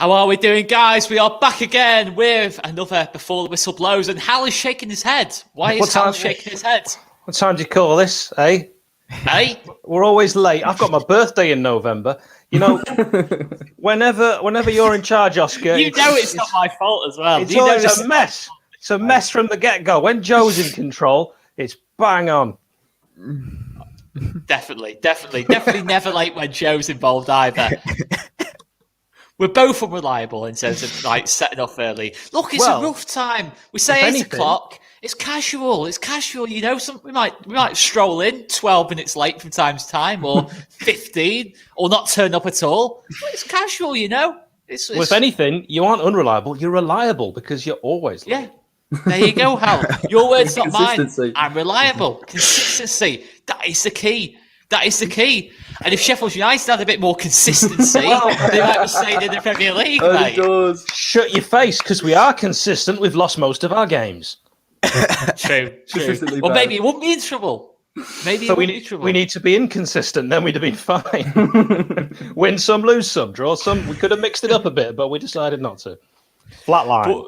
How are we doing, guys? We are back again with another Before the Whistle Blows, and Hal is shaking his head. Why is Hal shaking his head? What time do you call this, eh? Eh? We're always late. I've got my birthday in November. You know, whenever you're in charge, Oscar... You know it's not my fault as well. It's always a mess. It's a mess from the get-go. When Joe's in control, it's bang on. Definitely never late when Joe's involved either. We're both unreliable in terms of like setting off early. Look, it's a rough time. We say 8 o'clock. It's casual. You know, we might stroll in 12 minutes late from time to time, or 15, or not turn up at all. But it's casual, you know. It's... Well, if anything, you aren't unreliable. You're reliable because you're always late. Yeah. There you go, Hal. Your words, not mine. I'm reliable. Consistency. That is the key. And if Sheffield United had a bit more consistency, they might be staying in the Premier League, mate. Shut your face, because we are consistent. We've lost most of our games. True. Well, maybe it wouldn't be in trouble. We need to be inconsistent, then we'd have been fine. Win some, lose some, draw some. We could have mixed it up a bit, but we decided not to. Flatline. But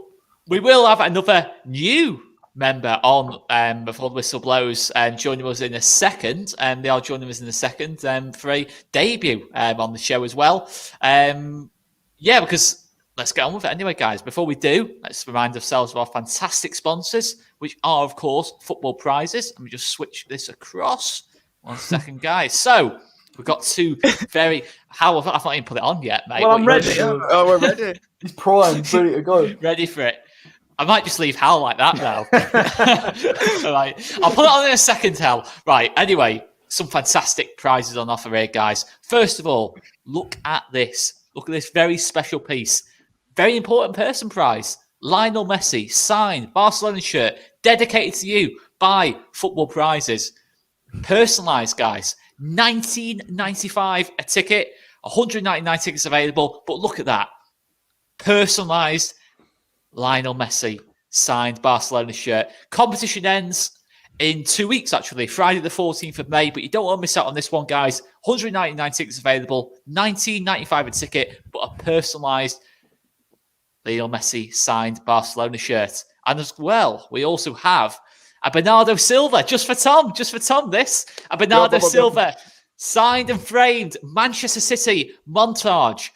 we will have another new member on Before the Whistle Blows and joining us in a second. They are joining us in a second for a debut on the show as well. Because let's get on with it anyway, guys. Before we do, let's remind ourselves of our fantastic sponsors, which are, of course, Football Prizes. Let me just switch this across. 1 second, guys. So we've got two very... I've not even put it on yet, mate. Well, I'm ready. Oh, we're ready. He's primed, ready to go. Ready for it. I might just leave Hal like that now. Right. I'll put it on in a second, Hal. Right. Anyway, some fantastic prizes on offer here, guys. First of all, look at this. Look at this very special piece. Very important person prize. Lionel Messi signed Barcelona shirt dedicated to you by Football Prizes. Personalised, guys. $19.95 a ticket. 199 tickets available. But look at that. Personalised Lionel Messi signed Barcelona shirt. Competition ends in 2 weeks, actually, Friday the 14th of May. But you don't want to miss out on this one, guys. 199 tickets available, $19.95 a ticket, but a personalised Lionel Messi signed Barcelona shirt. And as well, we also have a Bernardo Silva, just for Tom, this. A Bernardo Silva signed and framed Manchester City montage.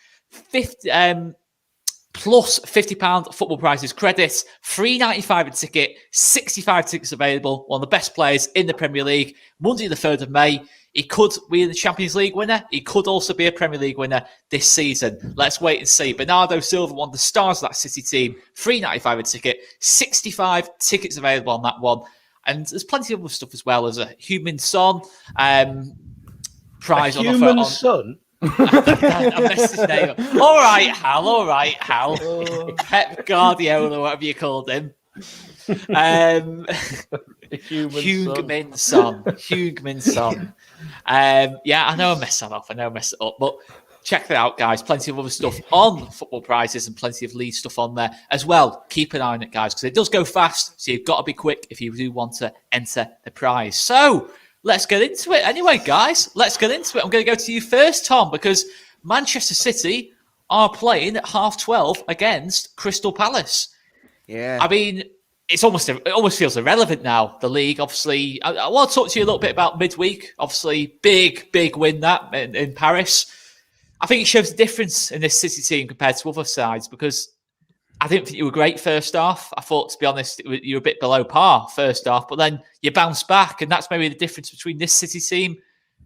Plus £50 Football Prizes credits, $3.95 a ticket, 65 tickets available. One of the best players in the Premier League. Monday the 3rd of May. He could be the Champions League winner. He could also be a Premier League winner this season. Let's wait and see. Bernardo Silva, one of the stars of that City team. $3.95 a ticket, 65 tickets available on that one. And there's plenty of other stuff as well. There's a Human Son prize on offer. Human Son? I messed his name up. All right, Hal. Pep Guardiola, whatever you called him. Heung-min Son. I know I messed that up. But check that out, guys. Plenty of other stuff on Football Prizes and plenty of Leeds stuff on there as well. Keep an eye on it, guys, because it does go fast. So you've got to be quick if you do want to enter the prize. So let's get into it anyway, guys. I'm going to go to you first, Tom, because Manchester City are playing at 12:30 against Crystal Palace. Yeah. I mean, it almost feels irrelevant now, the league, obviously. I want to talk to you a little bit about midweek. Obviously, big win that in Paris. I think it shows the difference in this City team compared to other sides because I didn't think you were great first half. I thought, to be honest, you were a bit below par first half, but then you bounced back, and that's maybe the difference between this City team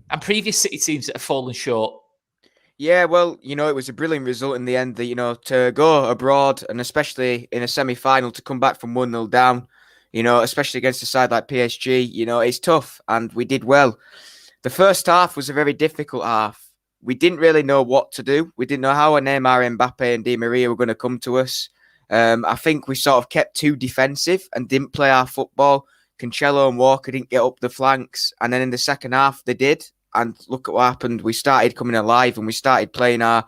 and previous City teams that have fallen short. Yeah, well, it was a brilliant result in the end, to go abroad and especially in a semi-final to come back from 1-0 down, especially against a side like PSG, it's tough, and we did well. The first half was a very difficult half. We didn't really know what to do. We didn't know how Neymar, Mbappe and Di Maria were going to come to us. I think we sort of kept too defensive and didn't play our football. Cancelo and Walker didn't get up the flanks. And then in the second half, they did. And look at what happened. We started coming alive and we started playing our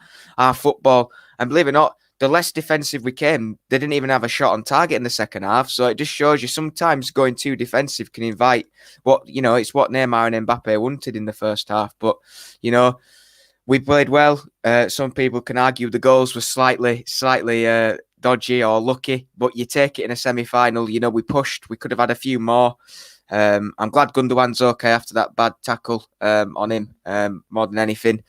football. And believe it or not, the less defensive we came, they didn't even have a shot on target in the second half. So it just shows you sometimes going too defensive can invite it's what Neymar and Mbappe wanted in the first half. But, we played well. Some people can argue the goals were slightly dodgy or lucky, but you take it in a semi-final. You know, we pushed. We could have had a few more. I'm glad Gundogan's okay after that bad tackle on him more than anything.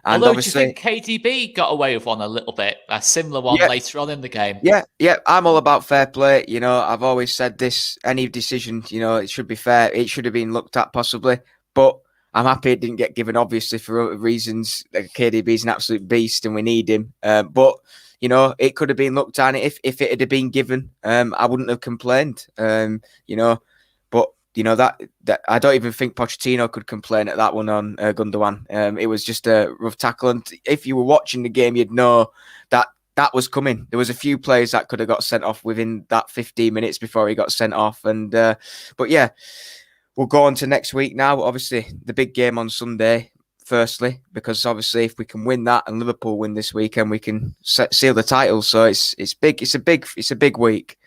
And although, obviously, do you think KDB got away with one a little bit? A similar one later on in the game? Yeah. I'm all about fair play. You know, I've always said this, any decision, you know, it should be fair. It should have been looked at possibly. But I'm happy it didn't get given, obviously, for other reasons. KDB is an absolute beast and we need him. But, you know, it could have been looked at. If it had been given, I wouldn't have complained, you know. But, you know, that I don't even think Pochettino could complain at that one on Gundogan. It was just a rough tackle. And if you were watching the game, you'd know that was coming. There was a few players that could have got sent off within that 15 minutes before he got sent off. And but yeah, we'll go on to next week now. Obviously, the big game on Sunday, firstly, because obviously if we can win that and Liverpool win this weekend, we can seal the title. So it's big. It's a big week.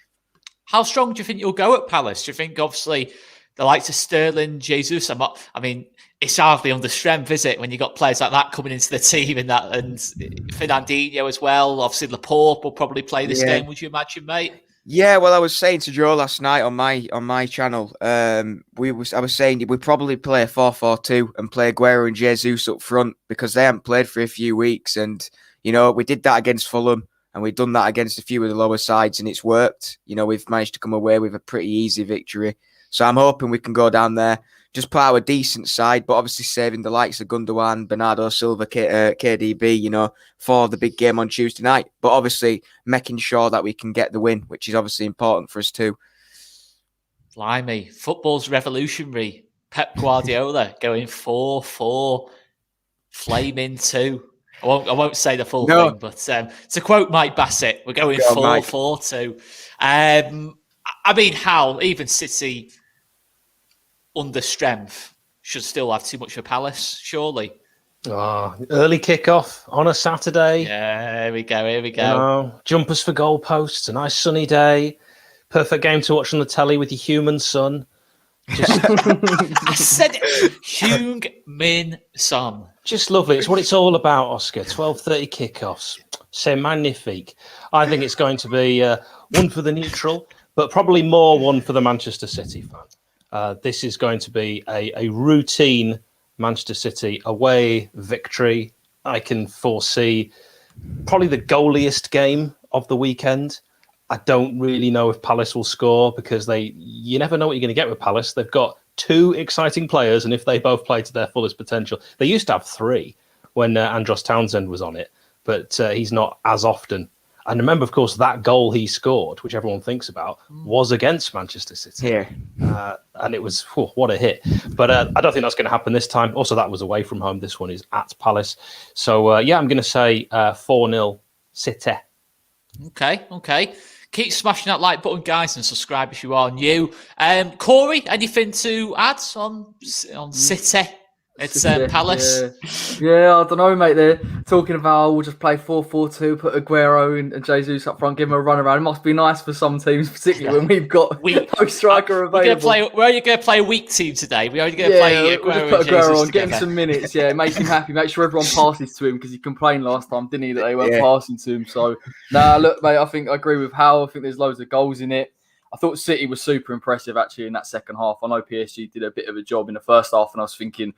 How strong do you think you'll go at Palace? Do you think, obviously, the likes of Sterling, Jesus, I mean, it's hardly under strength, is it, when you've got players like that coming into the team and Fernandinho as well. Obviously, Laporte will probably play this game, would you imagine, mate? Yeah, well, I was saying to Joe last night on my channel, I was saying we probably play a 4-4-2 and play Aguero and Jesus up front because they haven't played for a few weeks. And, you know, we did that against Fulham and we've done that against a few of the lower sides and it's worked. You know, we've managed to come away with a pretty easy victory. So I'm hoping we can go down there, just play our decent side, but obviously saving the likes of Gundogan, Bernardo Silva, KDB, you know, for the big game on Tuesday night. But obviously making sure that we can get the win, which is obviously important for us too. Blimey, football's revolutionary. Pep Guardiola going 4-4, flaming 2. I won't say the full thing, but to quote Mike Bassett, we're going 4-4-2. I mean, how even City under strength should still have too much of Palace, surely. Early kickoff on a Saturday. Yeah, here we go. You know, jumpers for goalposts, a nice sunny day. Perfect game to watch on the telly with your human son. I said it. Heung-min Son. Just lovely. It's what it's all about, Oscar. 12:30 kickoffs. C'est magnifique. I think it's going to be one for the neutral, but probably more one for the Manchester City fan. This is going to be a routine Manchester City away victory. I can foresee probably the goaliest game of the weekend. I don't really know if Palace will score because you never know what you're going to get with Palace. They've got 2 exciting players, and if they both play to their fullest potential, they used to have 3 when Andros Townsend was on it, but he's not as often. And remember, of course, that goal he scored, which everyone thinks about, was against Manchester City. Yeah. And it was, what a hit. But I don't think that's going to happen this time. Also, that was away from home. This one is at Palace. So, I'm going to say 4-0 City. Okay. Keep smashing that like button, guys, and subscribe if you are new. Corey, anything to add on City? It's Palace. Yeah, I don't know, mate. They're talking about we'll just play 4-4-2, put Aguero and Jesus up front, give him a run around. It must be nice for some teams, particularly when we've got no striker available. We're only going to play a weak team today. We're only going to play Aguero, we'll just put and Aguero Jesus on, get him some minutes. Yeah, make him happy. Make sure everyone passes to him because he complained last time, didn't he, that they weren't passing to him. So, look, mate, I think I agree with Hal. I think there's loads of goals in it. I thought City was super impressive, actually, in that second half. I know PSG did a bit of a job in the first half, and I was thinking,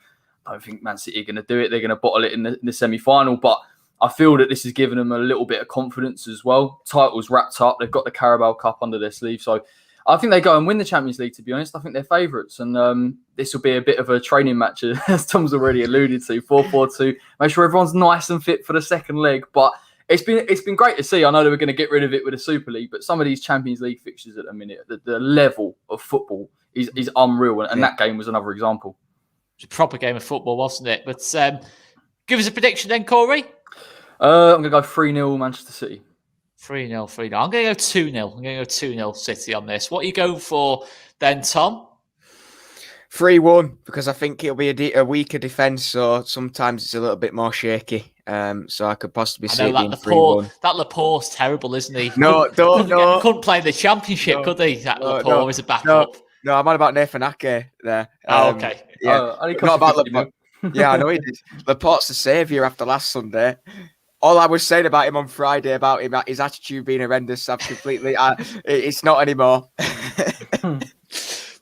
I don't think Man City are going to do it. They're going to bottle it in the semi-final. But I feel that this has given them a little bit of confidence as well. Titles wrapped up. They've got the Carabao Cup under their sleeve. So I think they go and win the Champions League, to be honest. I think they're favourites. And this will be a bit of a training match, as Tom's already alluded to. 4-4-2. Make sure everyone's nice and fit for the second leg. But it's been great to see. I know they were going to get rid of it with the Super League. But some of these Champions League fixtures at the minute, the level of football is unreal. And that game was another example. It was a proper game of football, wasn't it? But give us a prediction then, Corey. I'm going to go 3-0 Manchester City. 3-0. I'm going to go 2-0. I'm going to go 2-0 City on this. What are you going for then, Tom? 3-1, because I think it'll be a weaker defence, so sometimes it's a little bit more shaky. So I could possibly see it being 3-1. That Laporte's terrible, isn't he? No. Couldn't play in the Championship, could he? Laporte is a backup. No, I'm on about Nathan Ake there. Okay. Yeah. Not about Laporte. Yeah, I know he did. Laporte's the saviour after last Sunday. All I was saying about him on Friday, about him, his attitude being horrendous, I've completely... it's not anymore.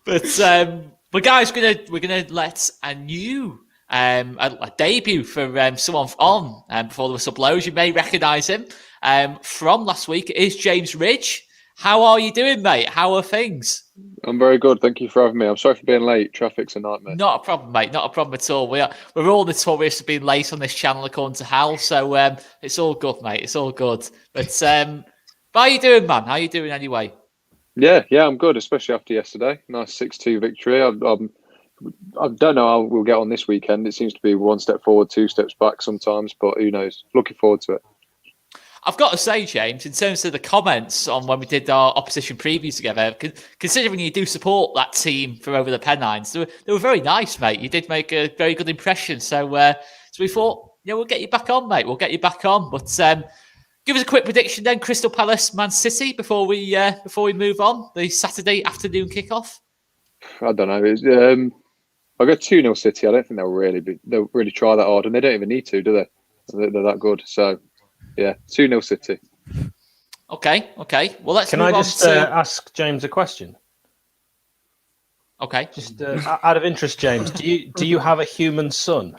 But guys, we're gonna let a new a debut for someone on before the whistle blows. You may recognise him from last week. It is James Ridge. How are you doing, mate? How are things? I'm very good. Thank you for having me. I'm sorry for being late. Traffic's a nightmare. Not a problem, mate. Not a problem at all. We're all notorious for being late on this channel, according to Hal. So it's all good, mate. It's all good. But how are you doing, man? How are you doing anyway? Yeah, I'm good, especially after yesterday. Nice 6-2 victory. I don't know how we'll get on this weekend. It seems to be one step forward, two steps back sometimes, but who knows? Looking forward to it. I've got to say, James, in terms of the comments on when we did our opposition previews together, considering you do support that team for over the Pennines, they were very nice, mate. You did make a very good impression. So we thought, we'll get you back on, mate. We'll get you back on. But give us a quick prediction then, Crystal Palace, Man City, before we move on, the Saturday afternoon kickoff. I don't know. I'll go 2-0 City. I don't think they'll really try that hard, and they don't even need to, do they? They're that good. So, yeah, 2-0 City. Okay. Well, let's Can move I on just to... ask James a question? Okay. Just out of interest, James, do you have a human son?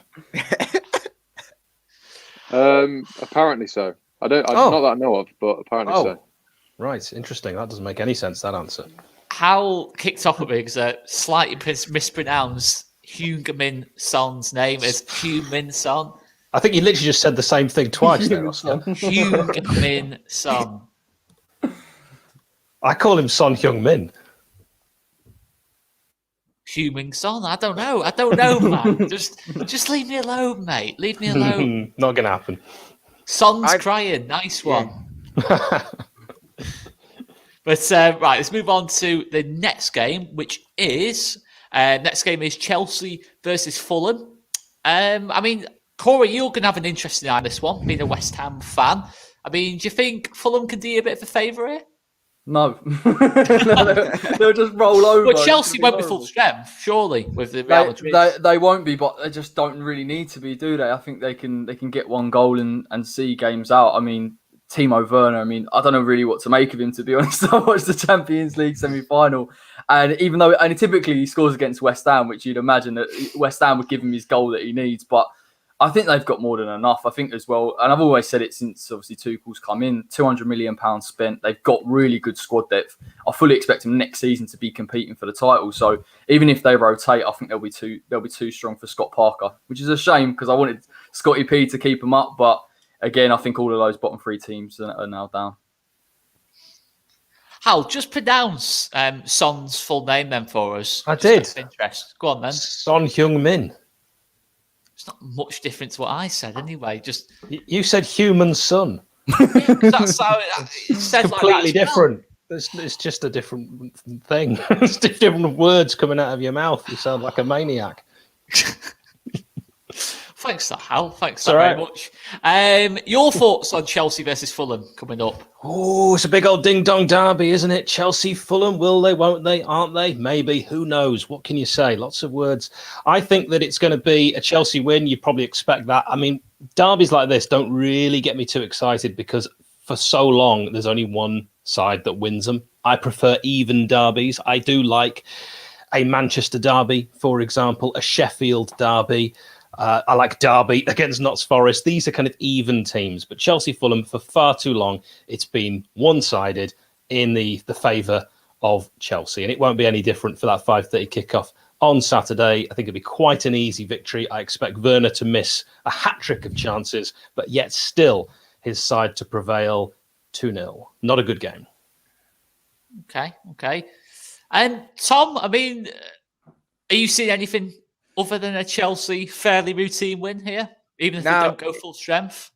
Apparently so. Not that I know of, but apparently so. Right, interesting. That doesn't make any sense, that answer. Hal kicked off at me because slightly mispronounced Heung-min Son's name as Heung-min Son. I think you literally just said the same thing twice there, Oscar. Heung-min Son. I call him Son Heung-min. Heung-min Son? I don't know, man. Just leave me alone, mate. Leave me alone. Not going to happen. Son's crying. Nice one. Yeah. But right, let's move on to the next game, which is Chelsea versus Fulham. I mean, Corey, you're going to have an interesting eye on this one, being a West Ham fan. I mean, do you think Fulham can do you a bit of a favour here? No. They'll just roll over. But Chelsea won't be full strength, surely, with the Real Madrid. They won't be, but they just don't really need to be, do they? I think they can get one goal and see games out. I mean, Timo Werner, I don't know really what to make of him, to be honest. I watched the Champions League semi-final, and typically he scores against West Ham, which you'd imagine that West Ham would give him his goal that he needs, but I think they've got more than enough. I think as well, and I've always said it since obviously Tuchel's come in, £200 million spent. They've got really good squad depth. I fully expect them next season to be competing for the title. So even if they rotate, I think they'll be too strong for Scott Parker, which is a shame because I wanted Scotty P to keep them up, but again, I think all of those bottom three teams are now down. Hal, just pronounce Son's full name then for us. I did. Interest. Go on then. Son Heung-min. It's not much different to what I said anyway. Just you said human son. That's how it said. Completely like that different. It's just a different thing. It's different words coming out of your mouth. You sound like a maniac. Thanks, Hal. Thanks very much. Your thoughts on Chelsea versus Fulham coming up? Oh, it's a big old ding-dong derby, isn't it? Chelsea, Fulham, will they, won't they, aren't they? Maybe, who knows? What can you say? Lots of words. I think that it's going to be a Chelsea win. You probably expect that. I mean, derbies like this don't really get me too excited because for so long, there's only one side that wins them. I prefer even derbies. I do like a Manchester derby, for example, a Sheffield derby. I like Derby against Notts Forest. These are kind of even teams. But Chelsea, Fulham, for far too long, it's been one-sided in the favour of Chelsea. And it won't be any different for that 5:30 kickoff on Saturday. I think it'll be quite an easy victory. I expect Werner to miss a hat-trick of chances, but yet still his side to prevail 2-0. Not a good game. Okay. And Tom, I mean, are you seeing anything other than a Chelsea fairly routine win here, even if they don't go full strength?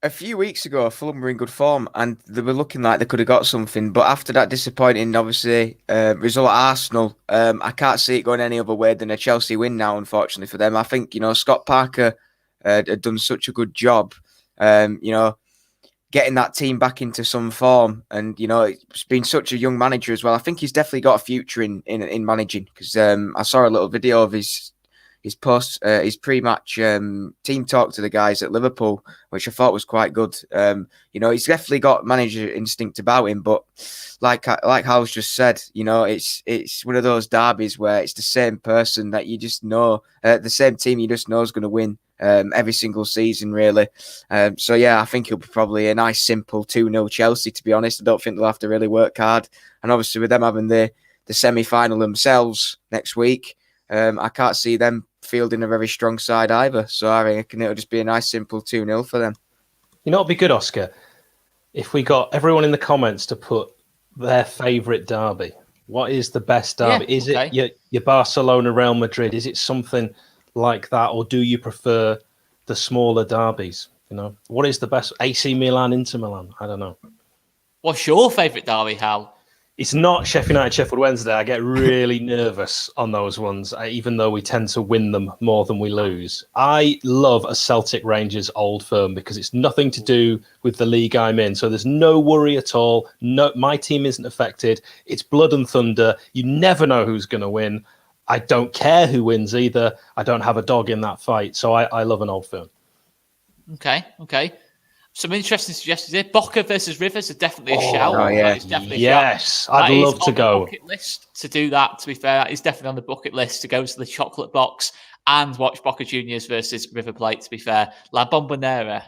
A few weeks ago, Fulham were in good form and they were looking like they could have got something. But after that disappointing, obviously, result at Arsenal, I can't see it going any other way than a Chelsea win now, unfortunately, for them. I think, Scott Parker had done such a good job, getting that team back into some form. And, it's been such a young manager as well. I think he's definitely got a future in managing because I saw a little video of his his pre-match team talk to the guys at Liverpool, which I thought was quite good. He's definitely got manager instinct about him, but like Hal's just said, it's one of those derbies where it's the same person that you just know, the same team you just know is going to win every single season, really. I think it'll be probably a nice, simple 2-0 Chelsea, to be honest. I don't think they'll have to really work hard. And obviously with them having the semi-final themselves next week, I can't see them fielding a very strong side either. So I reckon it'll just be a nice, simple 2-0 for them. It'd be good, Oscar, if we got everyone in the comments to put their favourite derby. What is the best derby? Is it your Barcelona, Real Madrid? Is it something like that? Or do you prefer the smaller derbies? What is the best? AC Milan, Inter Milan? I don't know. What's your favourite derby, Hal? It's not Sheffield United, Sheffield Wednesday. I get really nervous on those ones, even though we tend to win them more than we lose. I love a Celtic Rangers Old Firm because it's nothing to do with the league I'm in. So there's no worry at all. No, my team isn't affected. It's blood and thunder. You never know who's going to win. I don't care who wins either. I don't have a dog in that fight. So I love an Old Firm. Okay. Some interesting suggestions here. Boca versus Rivers are definitely a shout. Oh, yeah. It's definitely yes, a shout. I'd love to go. Bucket list to do that, to be fair. It's definitely on the bucket list to go to the chocolate box and watch Boca Juniors versus River Plate, to be fair. La Bombonera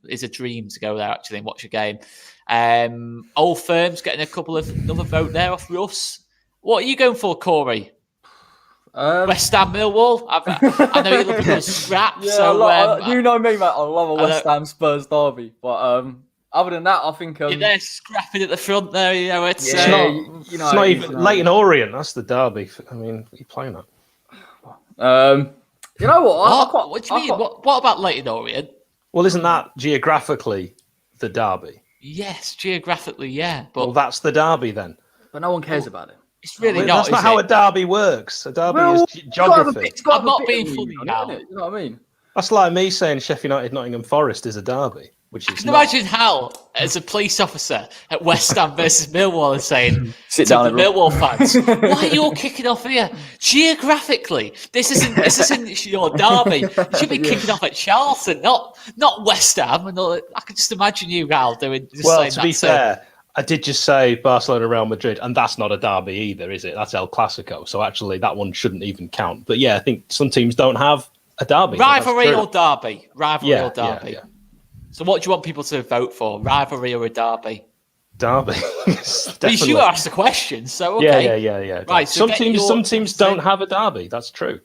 is a dream to go there, actually, and watch a game. Old Firm's getting another vote there off Russ. What are you going for, Corey? West Ham Millwall. I know you love a good scrap. Yeah, so you know me, mate. I love a West Ham Spurs derby. But other than that, I think you're there scrapping at the front there. It's it's not even Leighton Orient. That's the derby. I mean, what are you playing at? You know what? What do you mean? What about Leighton Orient? Well, isn't that geographically the derby? Yes, geographically, yeah. But that's the derby then. But no one cares about it. It's really not. That's not how a derby works. A derby is geography. I'm not being funny now. You know what I mean? That's like me saying Sheffield United, Nottingham Forest is a derby, which is. I can imagine Hal as a police officer at West Ham versus Millwall and saying Sit to down, the Millwall fans, "Why are you all kicking off here? Geographically, this isn't your derby. You should be kicking off at Charlton, not West Ham." And I can just imagine you, Hal, doing. Well, to be fair. I did just say Barcelona, Real Madrid, and that's not a derby either, is it? That's El Clasico. So actually, that one shouldn't even count. But yeah, I think some teams don't have a derby. Rivalry or derby? Rivalry or derby? Yeah. So what do you want people to vote for? Rivalry or a derby? Derby. But you asked the question, so okay. Yeah. Right. So some teams don't have a derby. That's true.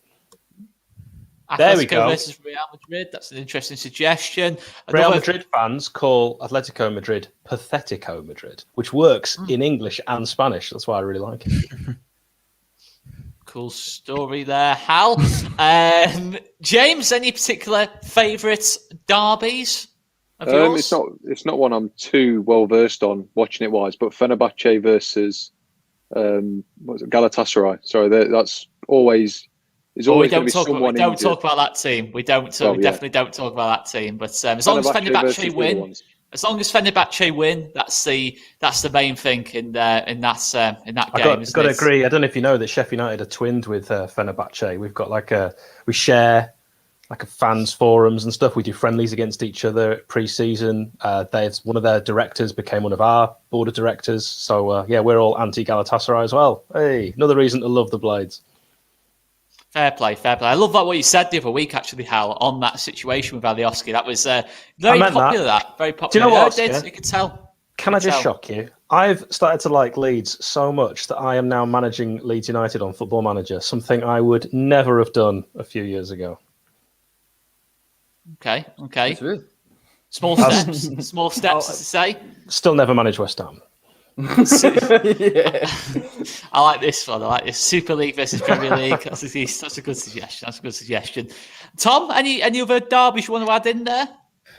There we go. Versus Real Madrid. That's an interesting suggestion. Real Madrid fans call Atletico Madrid Pathetico Madrid, which works in English and Spanish. That's why I really like it. Cool story there, Hal. James, any particular favourite derbies of yours? It's not one I'm too well versed on watching it wise, but Fenerbahce versus Galatasaray. Sorry, that's always. We don't talk about that team. We definitely don't talk about that team. But as long as Fenerbahce win, that's the main thing in that game. I've got to agree. I don't know if you know that Sheffield United are twinned with Fenerbahce. We've got we share a fans forums and stuff. We do friendlies against each other pre-season. One of their directors became one of our board of directors. So we're all anti Galatasaray as well. Hey, another reason to love the Blades. Fair play. I love that what you said the other week, actually, Hal, on that situation with Alioski. That was very popular. Very popular. Do you know what? You could tell. Can I just shock you? I've started to like Leeds so much that I am now managing Leeds United on Football Manager, something I would never have done a few years ago. Okay. Small steps to say. Still never managed West Ham. I like this one. I like this Super League versus Premier League. That's a good suggestion. Tom, any other derbies you want to add in there?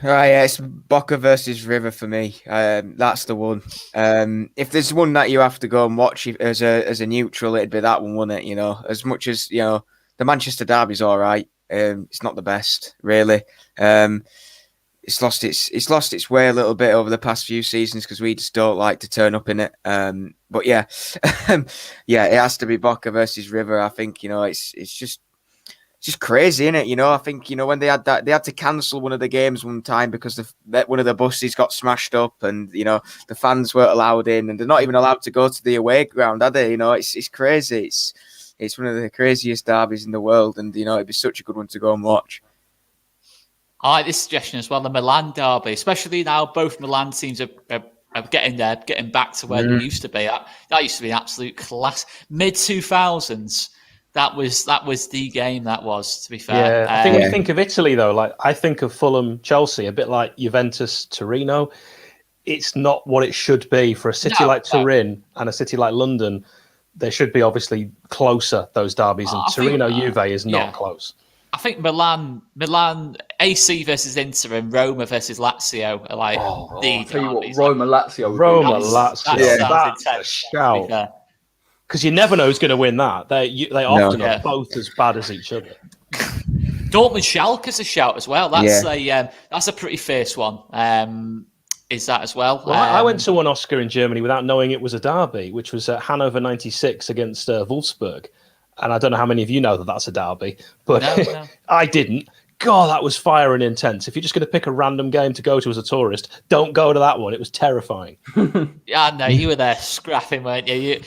Right, yeah, it's Boca versus River for me. That's the one. If there's one that you have to go and watch as a neutral, it'd be that one, wouldn't it? As much as the Manchester derby's all right. It's not the best, really. It's lost its way a little bit over the past few seasons because we just don't like to turn up in it. But it has to be Boca versus River. I think it's just just crazy, isn't it? You know, I think, you know, when they had to cancel one of the games one time because one of the buses got smashed up, and, you know, the fans weren't allowed in, and they're not even allowed to go to the away ground, are they? You know, it's crazy. It's one of the craziest derbies in the world, and, you know, it'd be such a good one to go and watch. I like this suggestion as well, the Milan derby, especially now both Milan teams are getting there, getting back to where they used to be. That used to be an absolute class. Mid-2000s, that was the game, that was, to be fair. Yeah, I think when you think of Italy, though, like I think of Fulham, Chelsea, a bit like Juventus, Torino. It's not what it should be for a city like Turin and a city like London. They should be obviously closer, those derbies, and Torino-Juve is not close. I think Milan, AC versus Inter and Roma versus Lazio are like the derbies. Roma-Lazio. That's a shout. Because you never know who's going to win that. They often are both as bad as each other. Dortmund Schalke's a shout as well. That's a pretty fierce one. Is that as well? Well, I went to one Oscar in Germany without knowing it was a derby, which was at Hanover 96 against Wolfsburg. And I don't know how many of you know that that's a derby, but no. I didn't. God, that was fire and intense. If you're just going to pick a random game to go to as a tourist, don't go to that one. It was terrifying. Yeah, no, you were there scrapping, weren't you?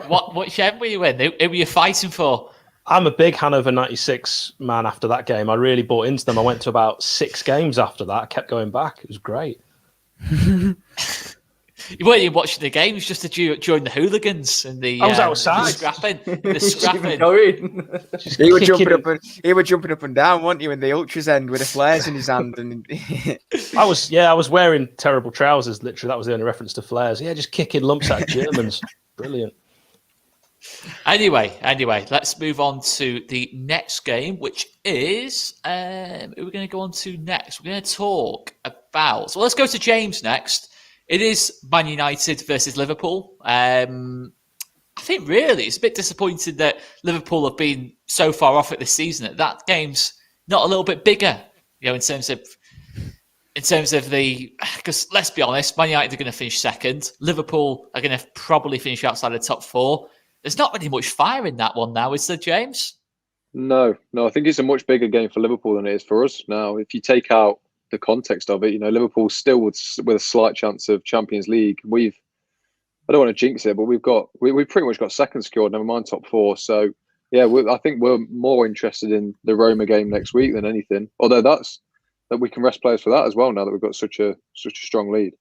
What shed were you in? Who were you fighting for? I'm a big Hanover 96 man after that game. I really bought into them. I went to about 6 games after that. I kept going back. It was great. You weren't even watching the game. It was just to join the hooligans and the. I was outside. The scrapping. He was jumping up and down, weren't you, in the ultras end with the flares in his hand? And I was wearing terrible trousers. Literally, that was the only reference to flares. Yeah, just kicking lumps out of Germans. Brilliant. Anyway, let's move on to the next game, which is who we're going to go on to next. We're going to talk about. So let's go to James next. It is Man United versus Liverpool. I think really it's a bit disappointing that Liverpool have been so far off it this season. That game's not a little bit bigger, you know, in terms of the, because let's be honest, Man United are going to finish second. Liverpool are going to probably finish outside the top 4. There's not really much fire in that one now, is there, James? No, I think it's a much bigger game for Liverpool than it is for us now. If you take out the context of it, you know, Liverpool still with a slight chance of Champions League. I don't want to jinx it, but we've pretty much got second secured, never mind top 4. So yeah, I think we're more interested in the Roma game next week than anything. Although that we can rest players for that as well now that we've got such a strong lead.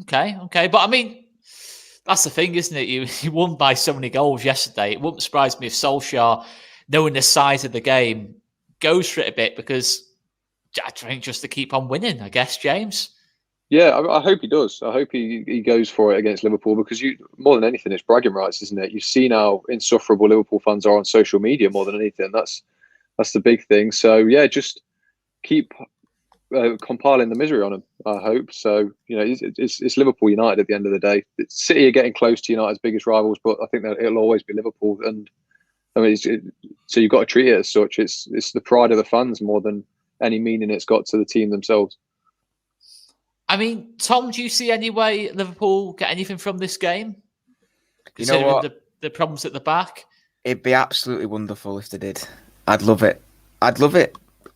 Okay, but I mean, that's the thing, isn't it? You won by so many goals yesterday. It wouldn't surprise me if Solskjaer, knowing the size of the game, goes for it a bit, because I think just to keep on winning, I guess, James. Yeah, I hope he does. I hope he goes for it against Liverpool, because more than anything, it's bragging rights, isn't it? You see how insufferable Liverpool fans are on social media more than anything. That's the big thing. So yeah, just keep compiling the misery on them, I hope. So, you know, it's Liverpool United at the end of the day. City are getting close to United's biggest rivals, but I think that it'll always be Liverpool. And I mean, so you've got to treat it as such. It's the pride of the fans more than any meaning it's got to the team themselves. I mean, Tom, do you see any way Liverpool get anything from this game? You know what? The problems at the back? It'd be absolutely wonderful if they did. I'd love it.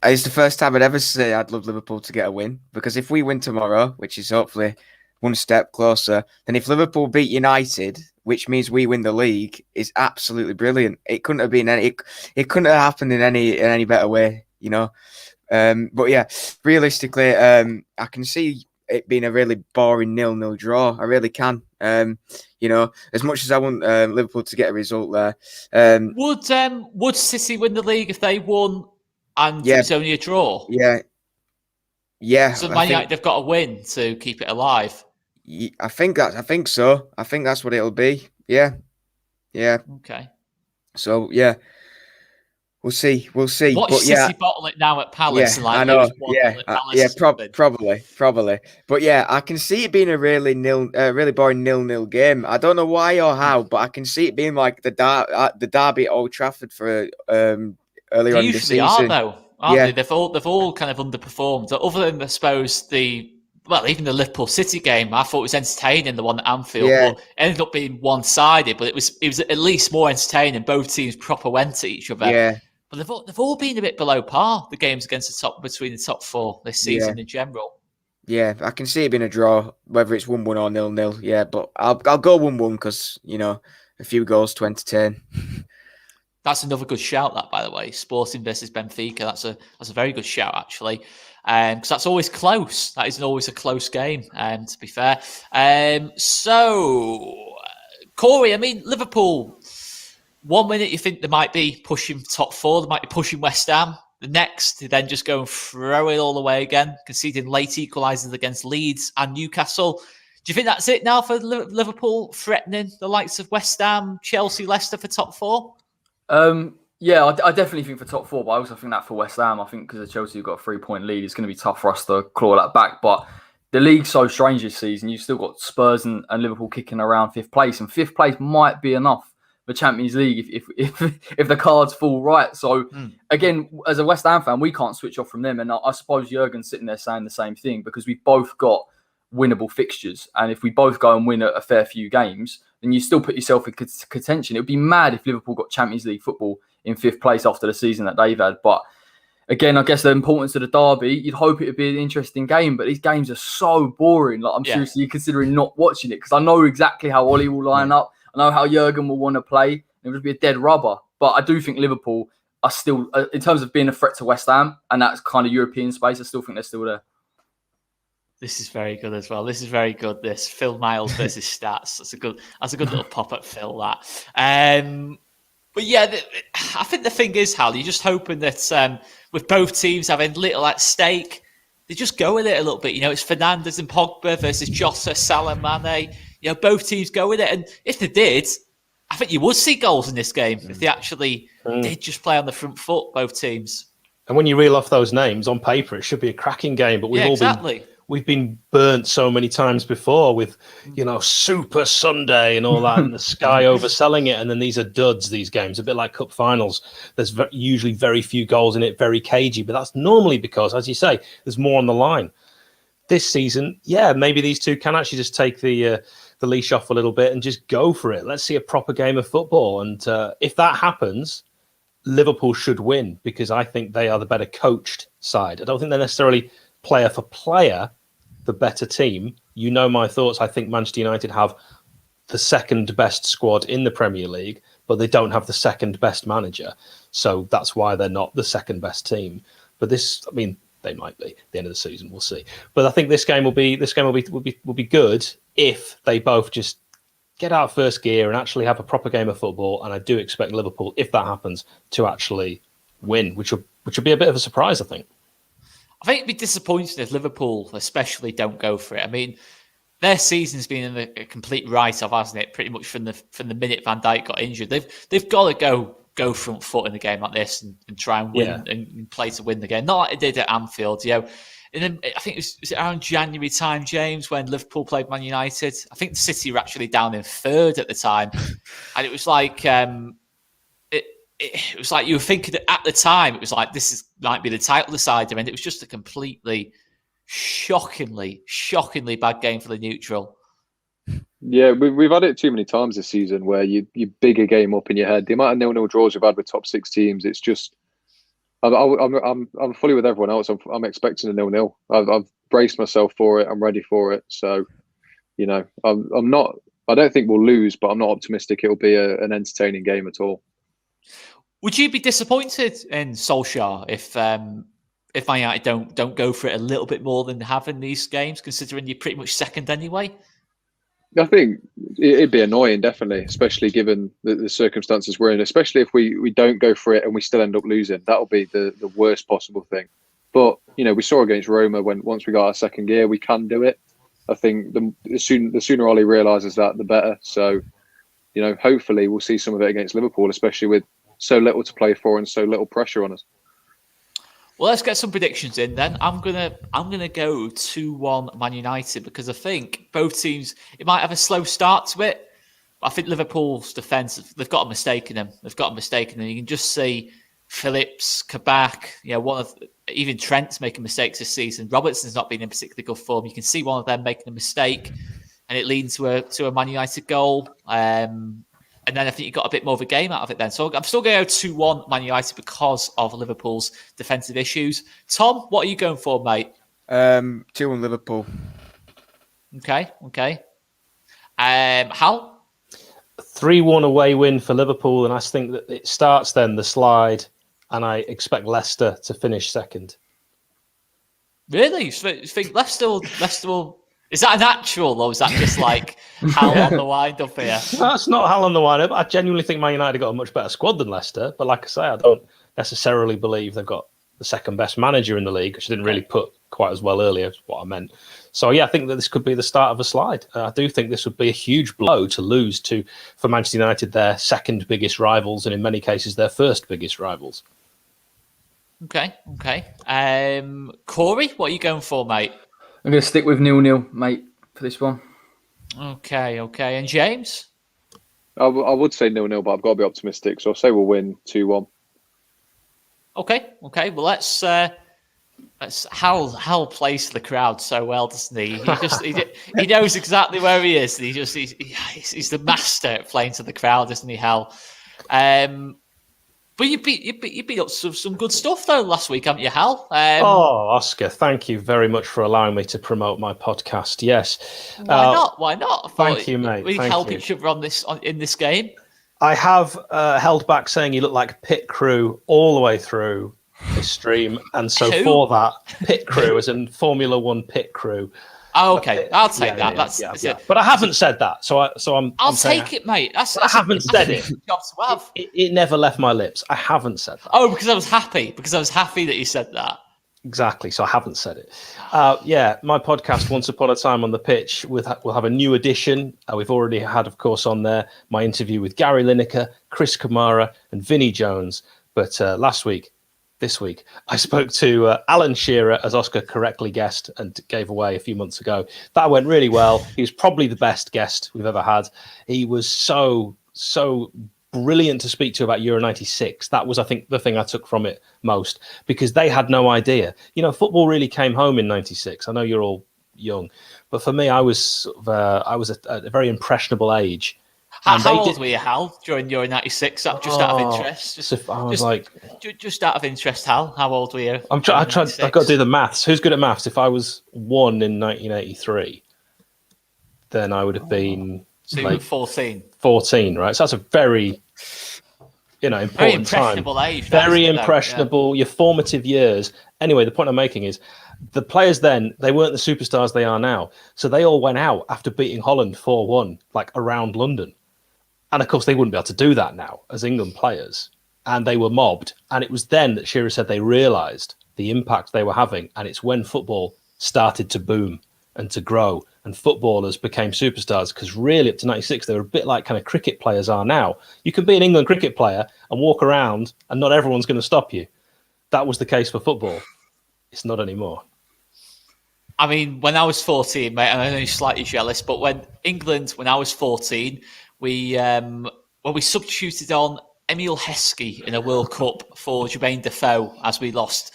It's the first time I'd ever say I'd love Liverpool to get a win, because if we win tomorrow, which is hopefully one step closer, then if Liverpool beat United, which means we win the league, is absolutely brilliant. It couldn't have been it couldn't have happened in any better way, you know. But yeah, realistically, I can see it being a really boring 0-0 draw. I really can. You know, as much as I want Liverpool to get a result there. Would City win the league if they won and it's only a draw? Yeah. So Man United have got to win to keep it alive. I think so. I think that's what it'll be. Yeah. Okay. So yeah. We'll see. Watch City bottle it now at Palace. Yeah, I know. Probably. But yeah, I can see it being a really boring 0-0 game. I don't know why or how, but I can see it being like the derby at Old Trafford for earlier on this season. They usually are, though, aren't they? They've all kind of underperformed. Other than, I suppose, the well, even the Liverpool City game, I thought it was entertaining, the one at Anfield, Yeah. but it ended up being one-sided. But it was at least more entertaining. Both teams proper went at each other. Yeah. But they've all been a bit below par, the games between the top four this season in general. Yeah, I can see it being a draw, whether it's 1-1 or 0-0. Yeah, but I'll go 1-1 because, a few goals to entertain. That's another good shout, that, by the way. Sporting versus Benfica. That's a very good shout, actually. Because that's always close. That isn't always a close game, to be fair. So, Corey, I mean, Liverpool, 1 minute you think they might be pushing top four, they might be pushing West Ham. The next, they then just go and throw it all away again, conceding late equalisers against Leeds and Newcastle. Do you think that's it now for Liverpool, threatening the likes of West Ham, Chelsea, Leicester for top four? Yeah, I definitely think for top four, but I also think that for West Ham, I think because Chelsea have got a 3-point lead, it's going to be tough for us to claw that back. But the league's so strange this season. You've still got Spurs and Liverpool kicking around fifth place, and fifth place might be enough for Champions League if the cards fall right. So again, as a West Ham fan, we can't switch off from them. And I suppose Jurgen's sitting there saying the same thing because we've both got winnable fixtures. And if we both go and win a fair few games, then you still put yourself in contention. It would be mad if Liverpool got Champions League football in fifth place after the season that they've had. But again, I guess the importance of the derby, you'd hope it would be an interesting game, but these games are so boring. Like, I'm seriously considering not watching it because I know exactly how Ollie will line up. I know how Jurgen will want to play. It would be a dead rubber. But I do think Liverpool are still, in terms of being a threat to West Ham, and that's kind of European space, I still think they're still there. This is very good as well. This is very good. This Phil Miles versus stats. That's a good little pop at Phil. That. But yeah, I think the thing is, Hal, you're just hoping that with both teams having little at stake, they just go with it a little bit. It's Fernandes and Pogba versus Jota, Salah, Mane. Both teams go with it. And if they did, I think you would see goals in this game if they actually did just play on the front foot, both teams. And when you reel off those names on paper, it should be a cracking game. But we've been burnt so many times before with, Super Sunday and all that, and the Sky overselling it. And then these are duds, these games, a bit like cup finals. There's usually very few goals in it, very cagey. But that's normally because, as you say, there's more on the line. This season, maybe these two can actually just take the leash off a little bit and just go for it. Let's see a proper game of football. And if that happens, Liverpool should win because I think they are the better coached side. I don't think they're necessarily player for player the better team. You know my thoughts. I think Manchester United have the second best squad in the Premier League, but they don't have the second best manager. So that's why they're not the second best team. But they might be at the end of the season. We'll see. But I think this game will be good if they both just get out of first gear and actually have a proper game of football. And I do expect Liverpool, if that happens, to actually win, which will be a bit of a surprise, I think. I think it'd be disappointing if Liverpool especially don't go for it. I mean, their season's been in a complete write-off, hasn't it? Pretty much from the minute Van Dijk got injured. They've got to go front foot in a game like this and try and win and play to win the game. Not like they did at Anfield, And then I think it was around January time, James, when Liverpool played Man United. I think City were actually down in third at the time, and it was like it was like you were thinking that at the time it was like might be the title decider, and it was just a completely shockingly bad game for the neutral. Yeah, we've had it too many times this season where you big a game up in your head. The amount of 0-0 draws we've had with top six teams, it's just. I'm fully with everyone else. I'm expecting a 0-0. I've braced myself for it. I'm ready for it. So, I'm not. I don't think we'll lose, but I'm not optimistic it'll be an entertaining game at all. Would you be disappointed in Solskjaer if Man United don't go for it a little bit more than having these games, considering you're pretty much second anyway? I think it'd be annoying, definitely, especially given the circumstances we're in, especially if we don't go for it and we still end up losing. That'll be the worst possible thing. But, we saw against Roma once we got our second gear, we can do it. I think the sooner Ollie realises that, the better. So, hopefully we'll see some of it against Liverpool, especially with so little to play for and so little pressure on us. Well, let's get some predictions in then. I'm gonna go 2-1 Man United because I think both teams, it might have a slow start to it, but I think Liverpool's defence, they've got a mistake in them. You can just see Phillips, Kabak, even Trent's making mistakes this season. Robertson's not been in particularly good form. You can see one of them making a mistake, and it leads to a Man United goal. And then I think you got a bit more of a game out of it then. So I'm still going to go 2-1 Man United because of Liverpool's defensive issues. Tom, what are you going for, mate? 2-1 Liverpool. Okay. Hal? 3-1 away win for Liverpool, and I think that it starts then the slide, and I expect Leicester to finish second. Really? You think Leicester will... Is that an actual, or is that just like Hal on the wind up here? That's not Hal on the wind up. I genuinely think Man United got a much better squad than Leicester, but like I say, I don't necessarily believe they've got the second best manager in the league, which I didn't really put quite as well earlier, is what I meant. So yeah, I think that this could be the start of a slide. I do think this would be a huge blow to lose for Manchester United, their second biggest rivals, and in many cases their first biggest rivals. Okay. Corey, what are you going for, mate? I'm going to stick with 0-0, mate, for this one. Okay. And James? I would say 0-0, but I've got to be optimistic. So I'll say we'll win 2-1. Okay. Well, let's Hal plays the crowd so well, doesn't he? He knows exactly where he is. He's the master at playing to the crowd, isn't he, Hal? But you beat up some good stuff though last week, haven't you, Hal? Oscar, thank you very much for allowing me to promote my podcast. Yes. Why not? Thank you, mate. We help each other in this game. I have held back saying you look like pit crew all the way through this stream, and so for that, pit crew as in Formula One pit crew. Oh, okay, I'll take that. Yeah. But I haven't said that, so I'll take it, mate. I haven't said it. Job to have. It never left my lips. I haven't said that. Oh, because I was happy. That you said that. Exactly. So I haven't said it. My podcast, Once Upon a Time on the Pitch, will have a new edition. We've already had, of course, on there my interview with Gary Lineker, Chris Kamara, and Vinnie Jones. But this week, I spoke to Alan Shearer, as Oscar correctly guessed and gave away a few months ago. That went really well. He was probably the best guest we've ever had. He was so brilliant to speak to about Euro 96. That was, I think, the thing I took from it most, because they had no idea. Football really came home in 96. I know you're all young, but for me, I was at a very impressionable age. How old were you, Hal, during Euro 96? Just out of interest. Just out of interest, Hal, how old were you? I've got to do the maths. Who's good at maths? If I was 1 in 1983, then I would have been... So you were 14. 14, right? So that's a very, important very impressionable time. age. Very impressionable, your formative years. Anyway, the point I'm making is the players then, they weren't the superstars they are now. So they all went out after beating Holland 4-1, like around London. And of course, they wouldn't be able to do that now as England players. And they were mobbed. And it was then that Shearer said they realised the impact they were having. And it's when football started to boom and to grow, and footballers became superstars, because really up to 96 they were a bit like kind of cricket players are now. You can be an England cricket player and walk around and not everyone's going to stop you. That was the case for football. It's not anymore. I mean, when I was 14, mate, and I know you're slightly jealous, but when I was 14, we substituted on Emile Heskey in a World Cup for Jermaine Defoe as we lost.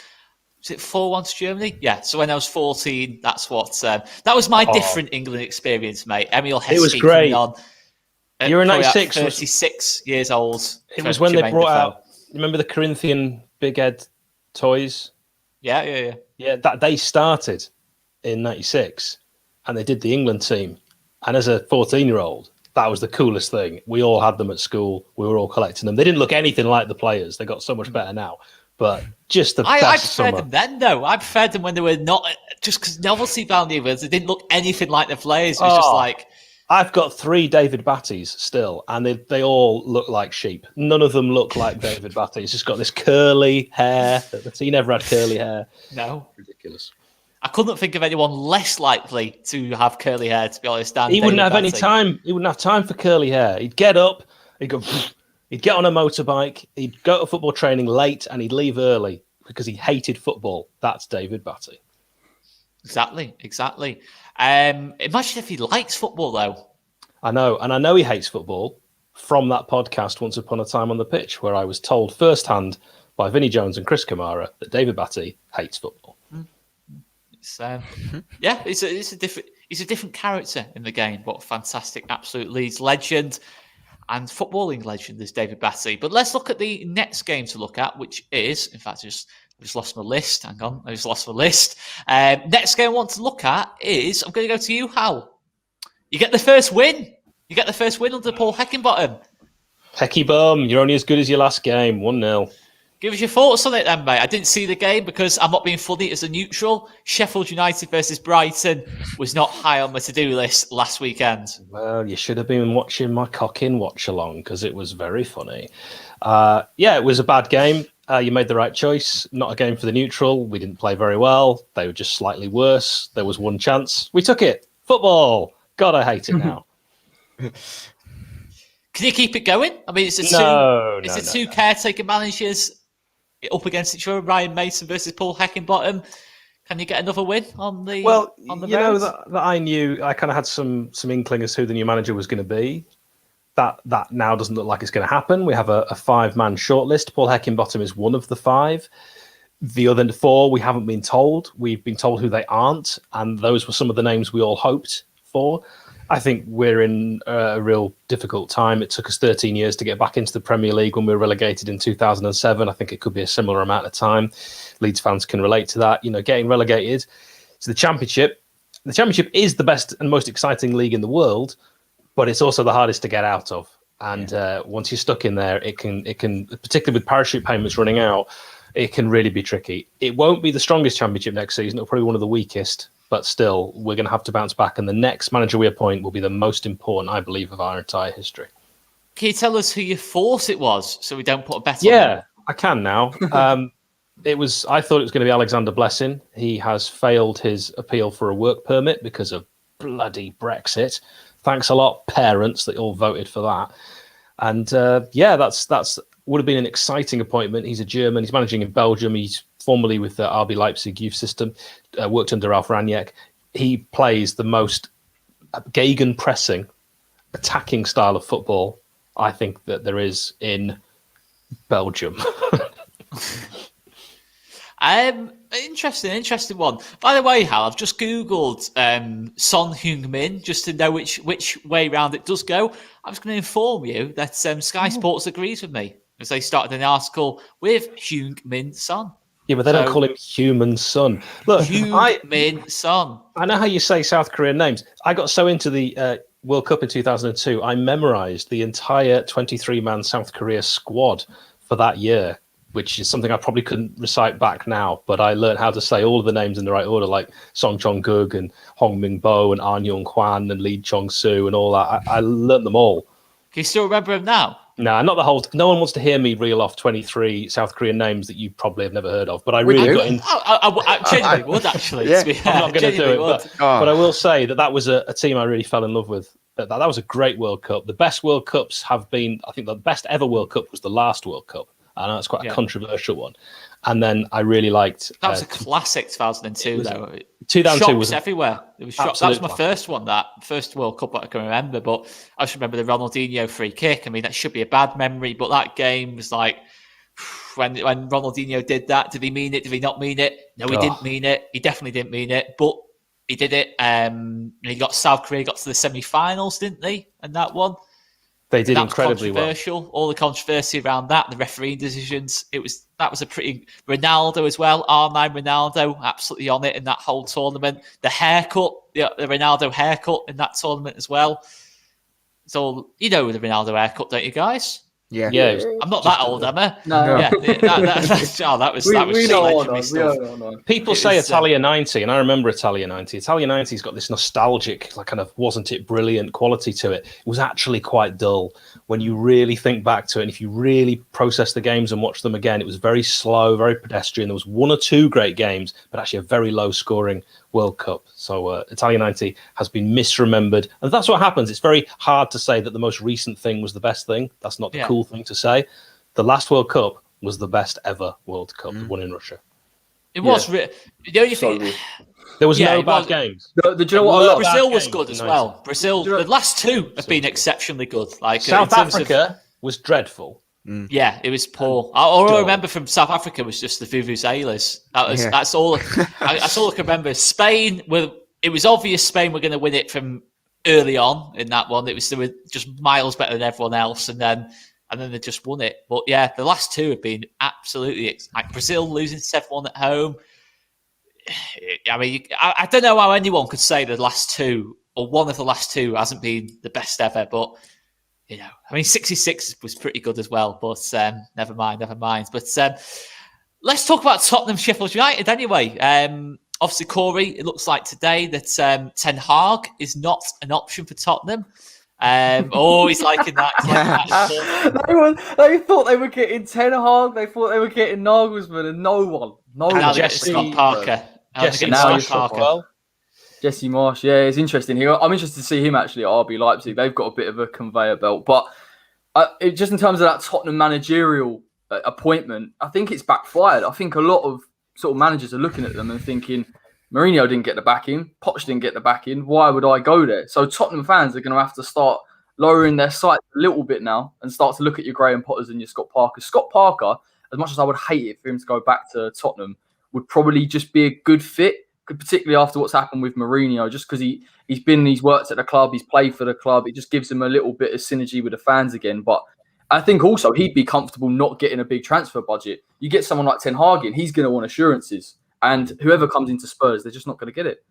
Was it 4-1 to Germany? Yeah. So when I was 14, that's what that was my different England experience, mate. Emile Heskey. It was great. On, you were 96. 36 years old. It was when they brought out. Remember the Corinthian Big Ed toys? Yeah. Yeah, that they started in 96, and they did the England team. And as a 14-year-old, that was the coolest thing. We all had them at school. We were all collecting them. They didn't look anything like the players. They got so much better now. But just the best I summer. preferred them then, though. I preferred them when they were not, just because novelty value was, they didn't look anything like the players. It was just like... I've got 3 David Batties still, and they all look like sheep. None of them look like David Batty. He's just got this curly hair. He never had curly hair. No. Ridiculous. I couldn't think of anyone less likely to have curly hair, to be honest. He wouldn't have any time. He wouldn't have time for curly hair. He'd get up, he'd go... He'd get on a motorbike, he'd go to football training late, and he'd leave early because he hated football. That's David Batty. Exactly. Imagine if he likes football, though. I know, and I know he hates football from that podcast, Once Upon a Time on the Pitch, where I was told firsthand by Vinnie Jones and Chris Kamara that David Batty hates football. It's yeah, he's a different character in the game, but fantastic, absolute Leeds legend and footballing legend is David Batty. But let's look at the next game to look at, which is, in fact, I just lost my list. Hang on, I just lost my list. Next game I want to look at is, I'm going to go to you, Hal. You get the first win. You get the first win under Paul Heckingbottom. Hecky bum, you're only as good as your last game, 1-0. Give us your thoughts on it then, mate. I didn't see the game because I'm not being funny as a neutral. Sheffield United versus Brighton was not high on my to-do list last weekend. Well, you should have been watching my cock-in watch-along because it was very funny. Yeah, it was a bad game. You made the right choice. Not a game for the neutral. We didn't play very well. They were just slightly worse. There was one chance. We took it. Football. God, I hate it now. Can you keep it going? I mean, it's two caretaker managers up against each other. Ryan Mason versus Paul Heckingbottom. Can you get another win on the? Well, on the you know that I knew. I kind of had some inkling as who the new manager was going to be. That now doesn't look like it's going to happen. We have a 5-man shortlist. Paul Heckingbottom is one of the 5. The other 4 we haven't been told. We've been told who they aren't, and those were some of the names we all hoped for. I think we're in a real difficult time. It took us 13 years to get back into the Premier League when we were relegated in 2007. I think it could be a similar amount of time. Leeds fans can relate to that. You know, getting relegated to the Championship. The Championship is the best and most exciting league in the world, but it's also the hardest to get out of. And once you're stuck in there, it can, particularly with parachute payments running out, it can really be tricky. It won't be the strongest Championship next season. It'll probably be one of the weakest. But still, we're going to have to bounce back, and the next manager we appoint will be the most important, I believe, of our entire history. Can you tell us who you thought it was, so we don't put a bet on Yeah, I can now. I thought it was going to be Alexander Blessing. He has failed his appeal for a work permit because of bloody Brexit. Thanks a lot, parents, that all voted for that. And that's would have been an exciting appointment. He's a German. He's managing in Belgium. He's formerly with the RB Leipzig youth system, worked under Ralf Rangnick. He plays the most gegenpressing, attacking style of football, I think, that there is in Belgium. Interesting one. By the way, Hal, I've just Googled Son Heung-min just to know which way round it does go. I'm just going to inform you that Sky Sports agrees with me as they started an article with Heung-min Son. Yeah, but they don't call him Human Son. Look, Heung-min Son. I know how you say South Korean names. I got so into the World Cup in 2002, I memorized the entire 23-man South Korea squad for that year, which is something I probably couldn't recite back now, but I learned how to say all of the names in the right order, like Song Chong-guk and Hong Min-bo and Ahn Young-hwan and Lee Chong-soo and all that. I learned them all. Can you still remember him now? No, not the whole. No one wants to hear me reel off 23 South Korean names that you probably have never heard of. But I really got in. I genuinely would actually. Yeah. I'm not going to do it, but I will say that was a team I really fell in love with. That was a great World Cup. The best World Cups have been. I think the best ever World Cup was the last World Cup. I know it's quite a controversial one. And then I really liked. That was a classic 2002, though. 2002 was everywhere. It was shocks. That was my first one, that first World Cup that I can remember. But I just remember the Ronaldinho free kick. I mean, that should be a bad memory, but that game was like when Ronaldinho did that. Did he mean it? Did he not mean it? No, he didn't mean it. He definitely didn't mean it. But he did it. He got South Korea got to the semi-finals, didn't they? And that one. They did incredibly well. All the controversy around that, the refereeing decisions. That was a pretty Ronaldo as well. R9 Ronaldo absolutely on it in that whole tournament. The haircut, the Ronaldo haircut in that tournament as well. So you know the Ronaldo haircut, don't you guys? Yeah. I'm not that old, am I? No. Yeah, that was legendary stuff. People say Italia 90, and I remember Italia 90. Italia 90's got this nostalgic, like kind of wasn't it brilliant quality to it. It was actually quite dull when you really think back to it. And if you really process the games and watch them again, it was very slow, very pedestrian. There was 1 or 2 great games, but actually a very low scoring World Cup. So Italia 90 has been misremembered. And that's what happens. It's very hard to say that the most recent thing was the best thing. That's not the cool thing to say. The last World Cup was the best ever World Cup, the one in Russia. It was. The only thing... There was no bad games. Brazil was good as well. Brazil, the last 2 have been exceptionally good. Like South Africa was dreadful. Yeah, it was poor. All I remember from South Africa was just the vuvuzelas. That's all. That's all I can remember. Spain, it was obvious Spain were going to win it from early on in that one. They were just miles better than everyone else, and then they just won it. But yeah, the last two have been absolutely like Brazil losing 7-1 at home. I mean, I don't know how anyone could say the last two or one of the last two hasn't been the best ever, but. I mean, 66 was pretty good as well, but never mind. But let's talk about Tottenham, Sheffield United anyway. Obviously, Corey, it looks like today that Ten Hag is not an option for Tottenham. He's liking that. They thought they were getting Ten Hag. They thought they were getting Nagelsmann, and no one. Jesse Parker. Jesse Marsh, yeah, it's interesting. I'm interested to see him actually at RB Leipzig. They've got a bit of a conveyor belt. But just in terms of that Tottenham managerial appointment, I think it's backfired. I think a lot of sort of managers are looking at them and thinking, Mourinho didn't get the backing, Poch didn't get the backing. Why would I go there? So Tottenham fans are going to have to start lowering their sights a little bit now and start to look at your Graham Potters and your Scott Parker. Scott Parker, as much as I would hate it for him to go back to Tottenham, would probably just be a good fit. Particularly after what's happened with Mourinho, just because he's worked at the club, he's played for the club, it just gives him a little bit of synergy with the fans again. But I think also he'd be comfortable not getting a big transfer budget. You get someone like Ten Hag in, he's going to want assurances, and whoever comes into Spurs, they're just not going to get it.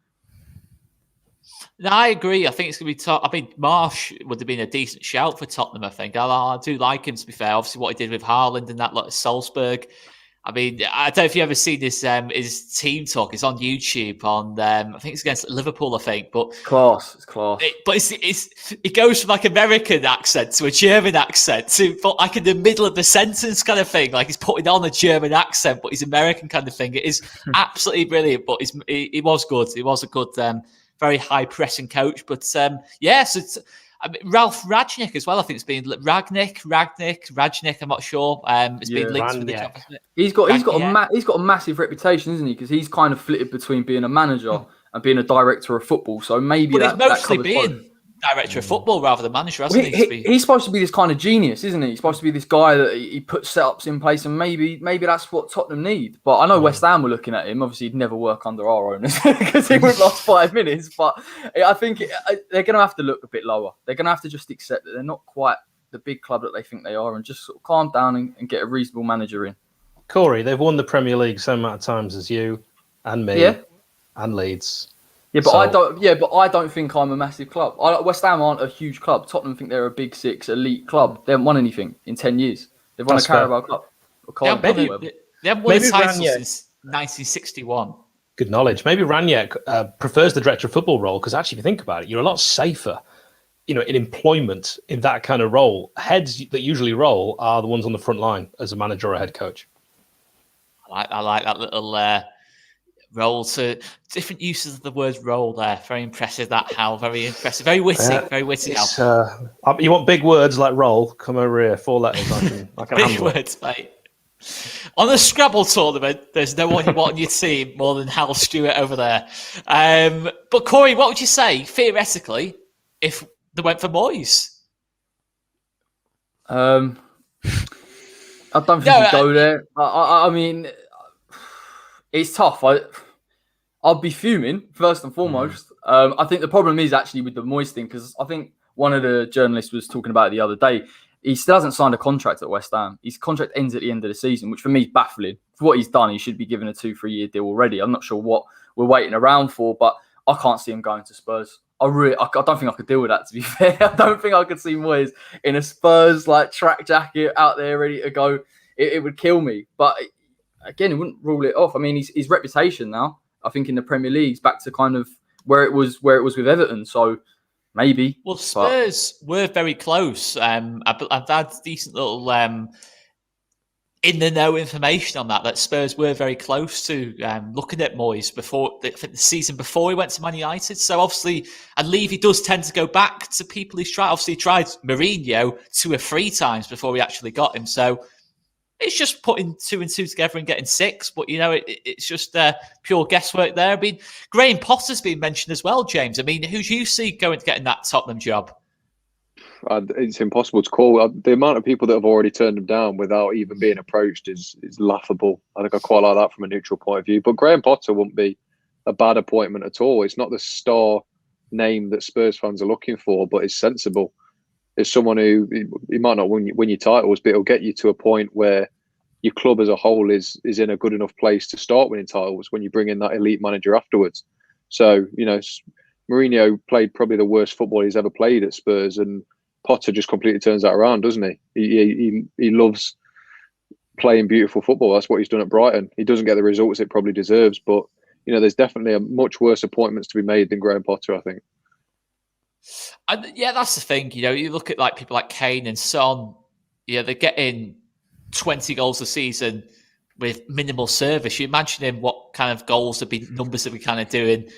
No, I agree. I think it's going to be tough. I mean, Marsh would have been a decent shout for Tottenham, I think. I do like him, to be fair. Obviously, what he did with Haaland and that lot of Salzburg. I mean, I don't know if you've ever seen this, his team talk. It's on YouTube on, I think it's against Liverpool, I think. But it's class. It goes from like American accent to a German accent to like in the middle of the sentence kind of thing. Like he's putting on a German accent, but he's American kind of thing. It is absolutely brilliant, but he was good. He was a good, very high pressing coach. But so Ralph Ragnick as well. I think it's been Ragnick. I'm not sure. It's been linked with the job, isn't it? He's got a massive reputation, isn't he? Because he's kind of flitted between being a manager and being a director of football. So maybe he's mostly being director of football rather than manager, hasn't he? He's supposed to be this kind of genius, isn't he? He's supposed to be this guy that he puts setups in place, and maybe that's what Tottenham need. But I know West Ham were looking at him. Obviously, he'd never work under our owners because he would last 5 minutes. But I think they're going to have to look a bit lower. They're going to have to just accept that they're not quite the big club that they think they are, and just sort of calm down and get a reasonable manager in. Corey, they've won the Premier League same amount of times as you and me and Leeds. Yeah, but I don't think I'm a massive club. West Ham aren't a huge club. Tottenham think they're a big six elite club. They haven't won anything in 10 years. They've won a Carabao Cup. They haven't won a title since 1961. Good knowledge. Maybe Ranieri prefers the director of football role because actually, if you think about it, you're a lot safer, in employment in that kind of role. Heads that usually roll are the ones on the front line as a manager or a head coach. I like that little role to different uses of the word role there. Very impressive, that Hal. Very impressive. Very witty. Very witty, Hal. You want big words like role? Come over here. 4 letters. I can big words, mate. On the Scrabble tournament, there's no one you want on your team more than Hal Stewart over there. But Corey, what would you say, theoretically, if they went for Moyes? I don't think he'd go there. I mean, it's tough. I'd be fuming, first and foremost. I think the problem is actually with the Moyes thing, because I think one of the journalists was talking about it the other day. He still hasn't signed a contract at West Ham. His contract ends at the end of the season, which for me is baffling. For what he's done, he should be given a 2-3 year deal already. I'm not sure what we're waiting around for, but I can't see him going to Spurs. I don't think I could deal with that, to be fair. I don't think I could see Moyes in a Spurs track jacket out there ready to go. It would kill me. But again, it wouldn't rule it off. I mean, his reputation now, I think in the Premier League, is back to kind of where it was with Everton. So maybe. Well, Spurs were very close. I've had decent little in the know information on that Spurs were very close to looking at Moyes before the season before he went to Man United. So obviously, and Levy does tend to go back to people he's tried. Obviously, he tried Mourinho 2 or 3 times before he actually got him. So it's just putting 2 and 2 together and getting 6. But, it's just pure guesswork there. I mean, Graham Potter's been mentioned as well, James. I mean, who do you see going to getting that Tottenham job? It's impossible to call. The amount of people that have already turned him down without even being approached is laughable. I think I quite like that from a neutral point of view. But Graham Potter wouldn't be a bad appointment at all. It's not the star name that Spurs fans are looking for, but it's sensible. It's someone who he might not win your titles, but it'll get you to a point where your club as a whole is in a good enough place to start winning titles when you bring in that elite manager afterwards. So, Mourinho played probably the worst football he's ever played at Spurs, and Potter just completely turns that around, doesn't he? He loves playing beautiful football. That's what he's done at Brighton. He doesn't get the results it probably deserves, but there's definitely a much worse appointments to be made than Graham Potter, I think. And yeah, that's the thing. You look at people like Kane and Son. They're getting 20 goals a season with minimal service. You imagine him what kind of numbers that we kind of doing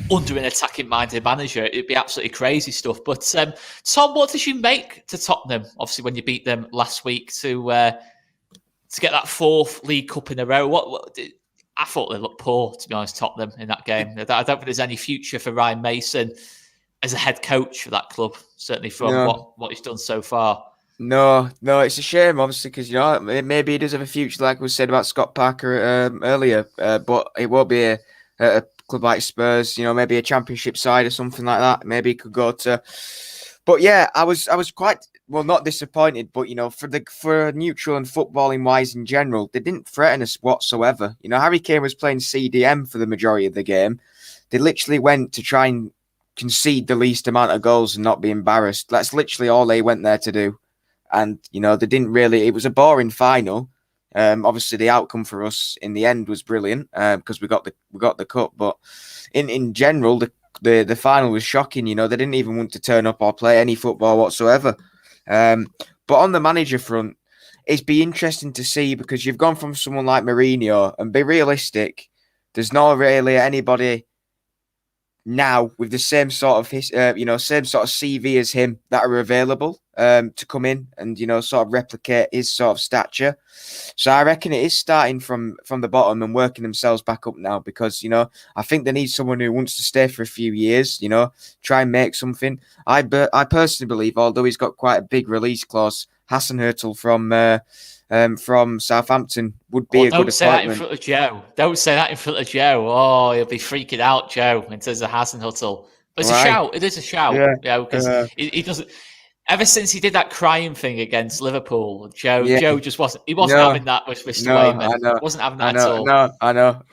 under an attacking-minded manager. It'd be absolutely crazy stuff. But Tom, what did you make to Tottenham? Obviously, when you beat them last week to get that 4th League Cup in a row, I thought they looked poor, to be honest, Tottenham in that game. I don't think there's any future for Ryan Mason as a head coach for that club, certainly from what he's done so far. No, it's a shame, obviously, because maybe he does have a future, like we said about Scott Parker earlier. But it won't be a club like Spurs, maybe a Championship side or something like that. Maybe he could go to. But yeah, I was quite not disappointed, but for neutral and footballing wise in general, they didn't threaten us whatsoever. Harry Kane was playing CDM for the majority of the game. They literally went to try and concede the least amount of goals and not be embarrassed. That's literally all they went there to do. And, they didn't really... It was a boring final. Obviously, the outcome for us in the end was brilliant because we got the cup. But in general, the final was shocking. They didn't even want to turn up or play any football whatsoever. But on the manager front, it's be interesting to see because you've gone from someone like Mourinho and be realistic. There's not really anybody now with the same sort of same sort of CV as him that are available to come in and sort of replicate his sort of stature. So I reckon it is starting from the bottom and working themselves back up now because I think they need someone who wants to stay for a few years, try and make something. I personally believe, although he's got quite a big release clause, Hasenhüttl from Southampton would be a good appointment. Don't say that in front of Joe. Don't say that in front of Joe. Oh, he'll be freaking out, Joe, in terms of Hasenhüttl. But it's a shout. It is a shout. Yeah, because he doesn't. Ever since he did that crying thing against Liverpool, Joe just wasn't. He wasn't having that with Mr. Wayman. He wasn't having that at all. No, I know.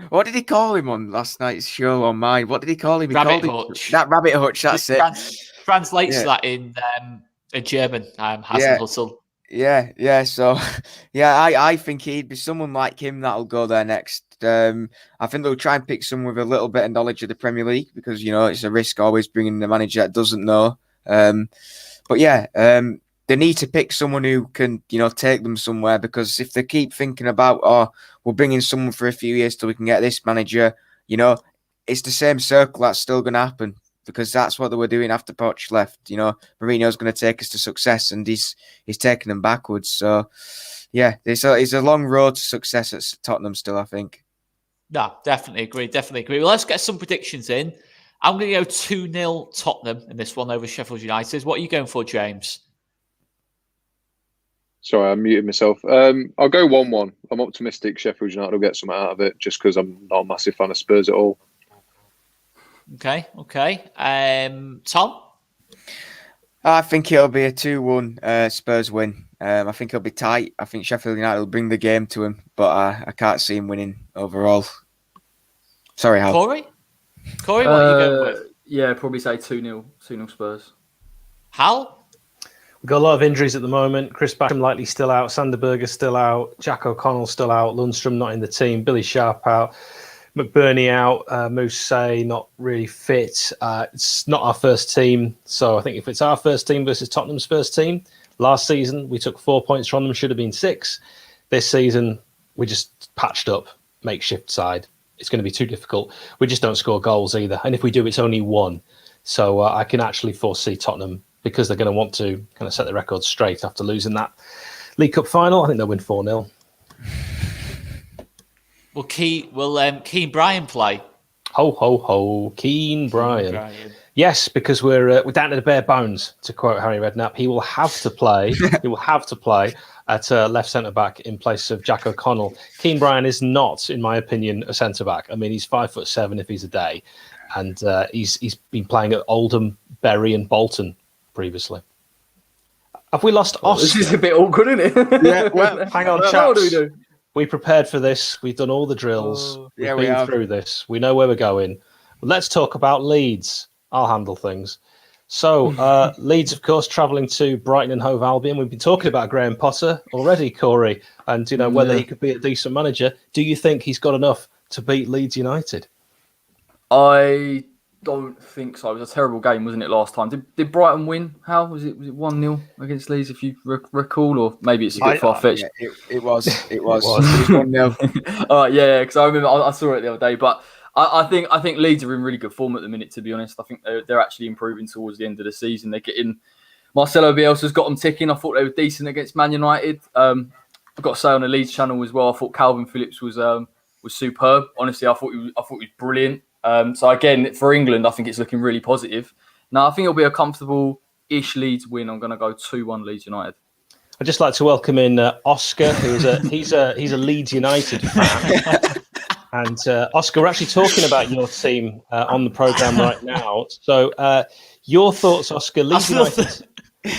What did he call him on last night's show on mine? What did he call him? Rabbit Hutch. That Rabbit Hutch. That's it. Translates that in German. Hasenhüttl. Yeah. So, I think he'd be someone like him that'll go there next. I think they'll try and pick someone with a little bit of knowledge of the Premier League because it's a risk always bringing the manager that doesn't know. But yeah, they need to pick someone who can, take them somewhere because if they keep thinking about, we're bringing someone for a few years till we can get this manager, it's the same circle that's still going to happen because that's what they were doing after Poch left. Mourinho's going to take us to success and he's taking them backwards. So yeah, it's a long road to success at Tottenham still, I think. No, definitely agree. Well, let's get some predictions in. I'm going to go 2-0 Tottenham in this one over Sheffield United. What are you going for, James? Sorry, I muted myself. I'll go 1-1. I'm optimistic Sheffield United will get something out of it just because I'm not a massive fan of Spurs at all. Okay. Tom? I think it'll be a 2-1 Spurs win. I think it'll be tight. I think Sheffield United will bring the game to him, but I can't see him winning overall. Sorry, Hal. Corey, what are you going with? Yeah, probably say 2-0 Spurs. Hal? We've got a lot of injuries at the moment. Chris Basham likely still out. Sander Berger's still out. Jack O'Connell still out. Lundstrom not in the team. Billy Sharp out. McBurney out. Moussa not really fit. It's not our first team. So I think if it's our first team versus Tottenham's first team, last season we took 4 points from them. Should have been 6. This season we just patched up, makeshift side. It's going to be too difficult. We just don't score goals either. And if we do, it's only 1. So I can actually foresee Tottenham, because they're going to want to kind of set the record straight after losing that League Cup final. I think they'll win 4-0. Will Keane Bryan play? Ho, ho, ho. Keane Bryan. Yes, because we're down to the bare bones, to quote Harry Redknapp. He will have to play. He will have to play at left centre back in place of Jack O'Connell. Keane Bryan is not, in my opinion, a centre back. I mean, he's 5'7" if he's a day, and he's been playing at Oldham, Bury, and Bolton previously. Have we lost Oscar? This is a bit awkward, isn't it? Yeah. Well, hang on, chaps. What do we do? We prepared for this. We've done all the drills. We've been through this. We know where we're going. Let's talk about Leeds. I'll handle things. So, Leeds, of course, travelling to Brighton and Hove Albion. We've been talking about Graham Potter already, Corey, and whether he could be a decent manager. Do you think he's got enough to beat Leeds United? I don't think so. It was a terrible game, wasn't it, last time? Did Brighton win? How was it? Was it 1-0 against Leeds, if you recall, or maybe it's a bit far fetched? Yeah, it was. It was 1-0. Yeah, because I remember I saw it the other day, but. I think Leeds are in really good form at the minute, to be honest. I think they're actually improving towards the end of the season. They're getting... Marcelo Bielsa's got them ticking. I thought they were decent against Man United. I've got to say on the Leeds channel as well, I thought Calvin Phillips was superb. Honestly, I thought he was brilliant. So again, for England, I think it's looking really positive. Now, I think it'll be a comfortable-ish Leeds win. I'm going to go 2-1 Leeds United. I'd just like to welcome in Oscar, he's a Leeds United fan. And Oscar, we're actually talking about your team on the programme right now. So your thoughts, Oscar, Leeds United,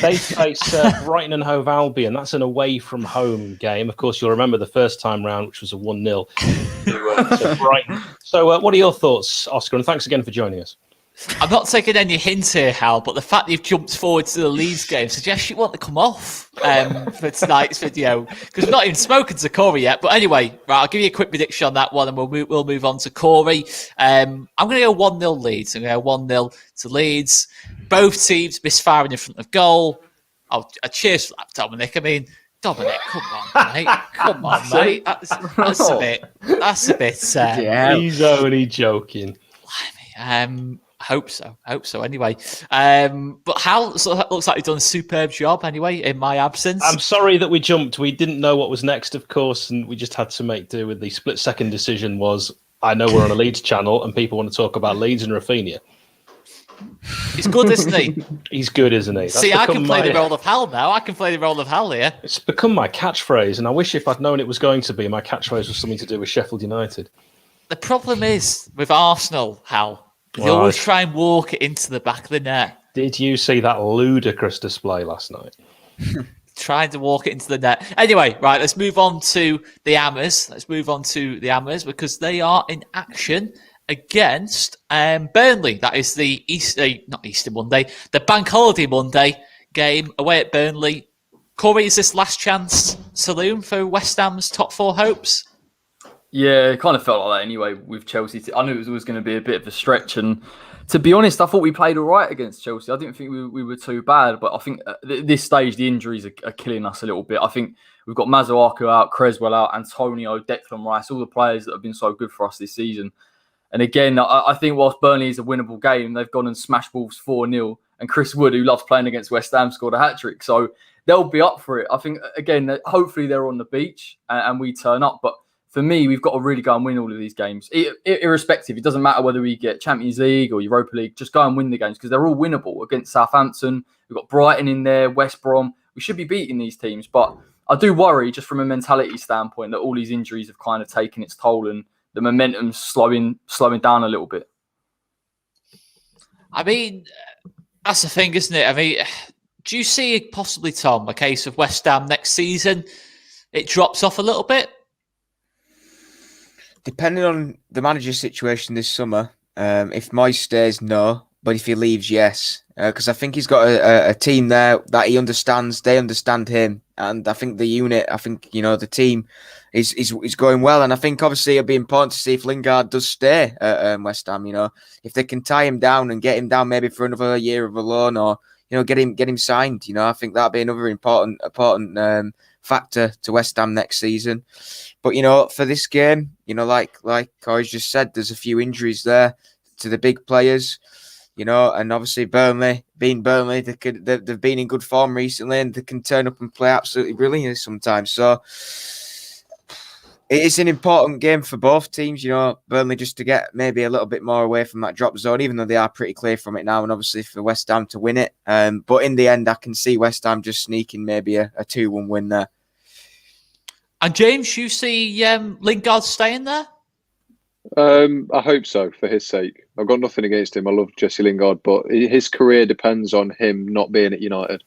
they face Brighton and Hove Albion. That's an away from home game. Of course, you'll remember the first time round, which was a 1-0 to Brighton. So what are your thoughts, Oscar? And thanks again for joining us. I'm not taking any hints here, Hal, but the fact that you've jumped forward to the Leeds game suggests you want to come off for tonight's video, because we've not even spoken to Corey yet. But anyway, right, I'll give you a quick prediction on that one, and we'll move on to Corey. I'm going to go 1-0 Leeds. I'm going to go 1-0 to Leeds. Both teams misfiring in front of goal. Cheers for that, Dominic. I mean, Dominic, come on, mate. Come on, mate. That's a bit. Yeah. He's only joking. Hope so. Anyway, but Hal looks like you've done a superb job. Anyway, in my absence, I'm sorry that we jumped. We didn't know what was next, of course, and we just had to make do with the split-second decision. I know we're on a Leeds channel, and people want to talk about Leeds and Rafinha. He's good, isn't he? He's good, isn't he? That's See, I can play the role of Hal now. I can play the role of Hal here. It's become my catchphrase, and I wish if I'd known it was going to be, my catchphrase was something to do with Sheffield United. The problem is with Arsenal, Hal. They always try and walk it into the back of the net. Did you see that ludicrous display last night? Trying to walk it into the net. Anyway, right, let's move on to the Hammers. Because they are in action against Burnley. That is the Easter Monday, the Bank Holiday Monday game away at Burnley. Corey, is this last chance saloon for West Ham's top four hopes? Yeah, it kind of felt like that anyway with Chelsea. I knew it was always going to be a bit of a stretch. And to be honest, I thought we played all right against Chelsea. I didn't think we were too bad. But I think at this stage, the injuries are killing us a little bit. I think we've got Masuaku out, Creswell out, Antonio, Declan Rice, all the players that have been so good for us this season. And again, I think whilst Burnley is a winnable game, they've gone and smashed Wolves 4-0. And Chris Wood, who loves playing against West Ham, scored a hat-trick. So they'll be up for it. I think, again, hopefully they're on the beach and we turn up. But for me, we've got to really go and win all of these games. Irrespective, it doesn't matter whether we get Champions League or Europa League, just go and win the games because they're all winnable against Southampton. We've got Brighton in there, West Brom. We should be beating these teams. But I do worry, just from a mentality standpoint, that all these injuries have kind of taken its toll and the momentum's slowing down a little bit. I mean, that's the thing, isn't it? I mean, do you see possibly, Tom, a case of West Ham next season, it drops off a little bit? Depending on the manager's situation this summer, if Moyes stays, no. But if he leaves, yes. Because I think he's got a team there that he understands. They understand him. And I think the unit, the team is going well. And I think, obviously, it'll be important to see if Lingard does stay at West Ham. If they can tie him down and get him down maybe for another year of a loan or, get him signed. I think that'll be another important factor to West Ham next season. But, for this game, like Corey's just said, there's a few injuries there to the big players, and obviously being Burnley, they've been in good form recently and they can turn up and play absolutely brilliantly sometimes. So it is an important game for both teams, you know, Burnley just to get maybe a little bit more away from that drop zone, even though they are pretty clear from it now, and obviously for West Ham to win it. But in the end, I can see West Ham just sneaking maybe a 2-1 win there. And James, you see Lingard staying there? I hope so, for his sake. I've got nothing against him. I love Jesse Lingard, but his career depends on him not being at United.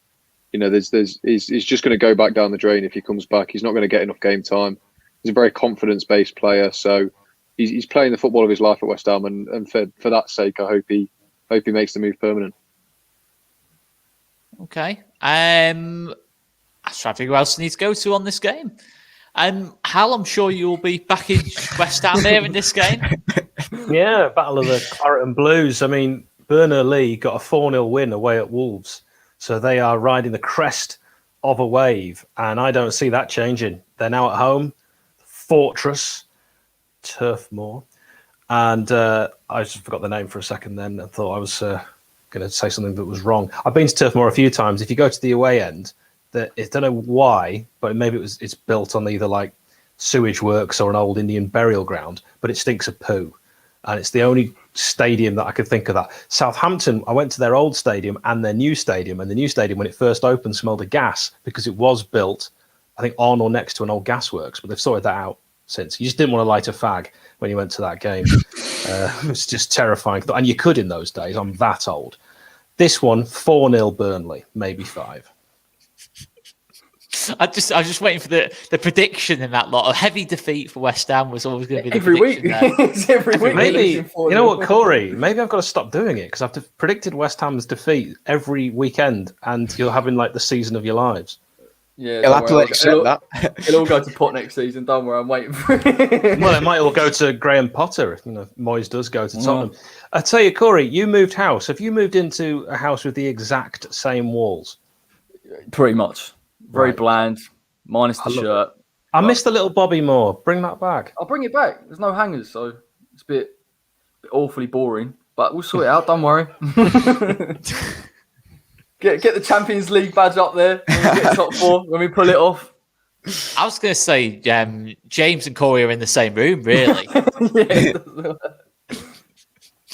You know, he's just going to go back down the drain if he comes back. He's not going to get enough game time. He's a very confidence-based player, so he's playing the football of his life at West Ham, and for that sake, I hope he makes the move permanent. Okay. I was trying to figure out who else needs to go to on this game. Hal, I'm sure you'll be back in West Ham here in this game. Yeah, Battle of the Claret and Blues. I mean, Burnley got a 4-0 win away at Wolves, so they are riding the crest of a wave, and I don't see that changing. They're now at home, Fortress, Turf Moor, and I just forgot the name for a second then. I thought I was going to say something that was wrong. I've been to Turf Moor a few times. If you go to the away end, I don't know why, but maybe it's built on either like sewage works or an old Indian burial ground, but it stinks of poo. And it's the only stadium that I could think of that. Southampton, I went to their old stadium and their new stadium, and the new stadium, when it first opened, smelled of gas because it was built, I think, on or next to an old gasworks, but they've sorted that out since. You just didn't want to light a fag when you went to that game. It was just terrifying. And you could in those days. I'm that old. This one, 4-0 Burnley, maybe 5. I was just waiting for the prediction in that lot. A heavy defeat for West Ham was always going to be the every week. It's every week. Maybe, you know what, Corey? Maybe I've got to stop doing it because I've predicted West Ham's defeat every weekend, and you're having like the season of your lives. Yeah, You'll have to accept that. It'll all go to pot next season. Don't worry, I'm waiting for it. Well, it might all go to Graham Potter if Moyes does go to Tottenham. I tell you, Corey, you moved house. Have you moved into a house with the exact same walls? Pretty much. Very bland, minus the shirt. I miss the little Bobby Moore. Bring that back. I'll bring it back. There's no hangers, so it's a bit awfully boring. But we'll sort it out. Don't worry. Get the Champions League badge up there. When we get top 4, when we pull it off. I was going to say James and Corey are in the same room, really. Yeah.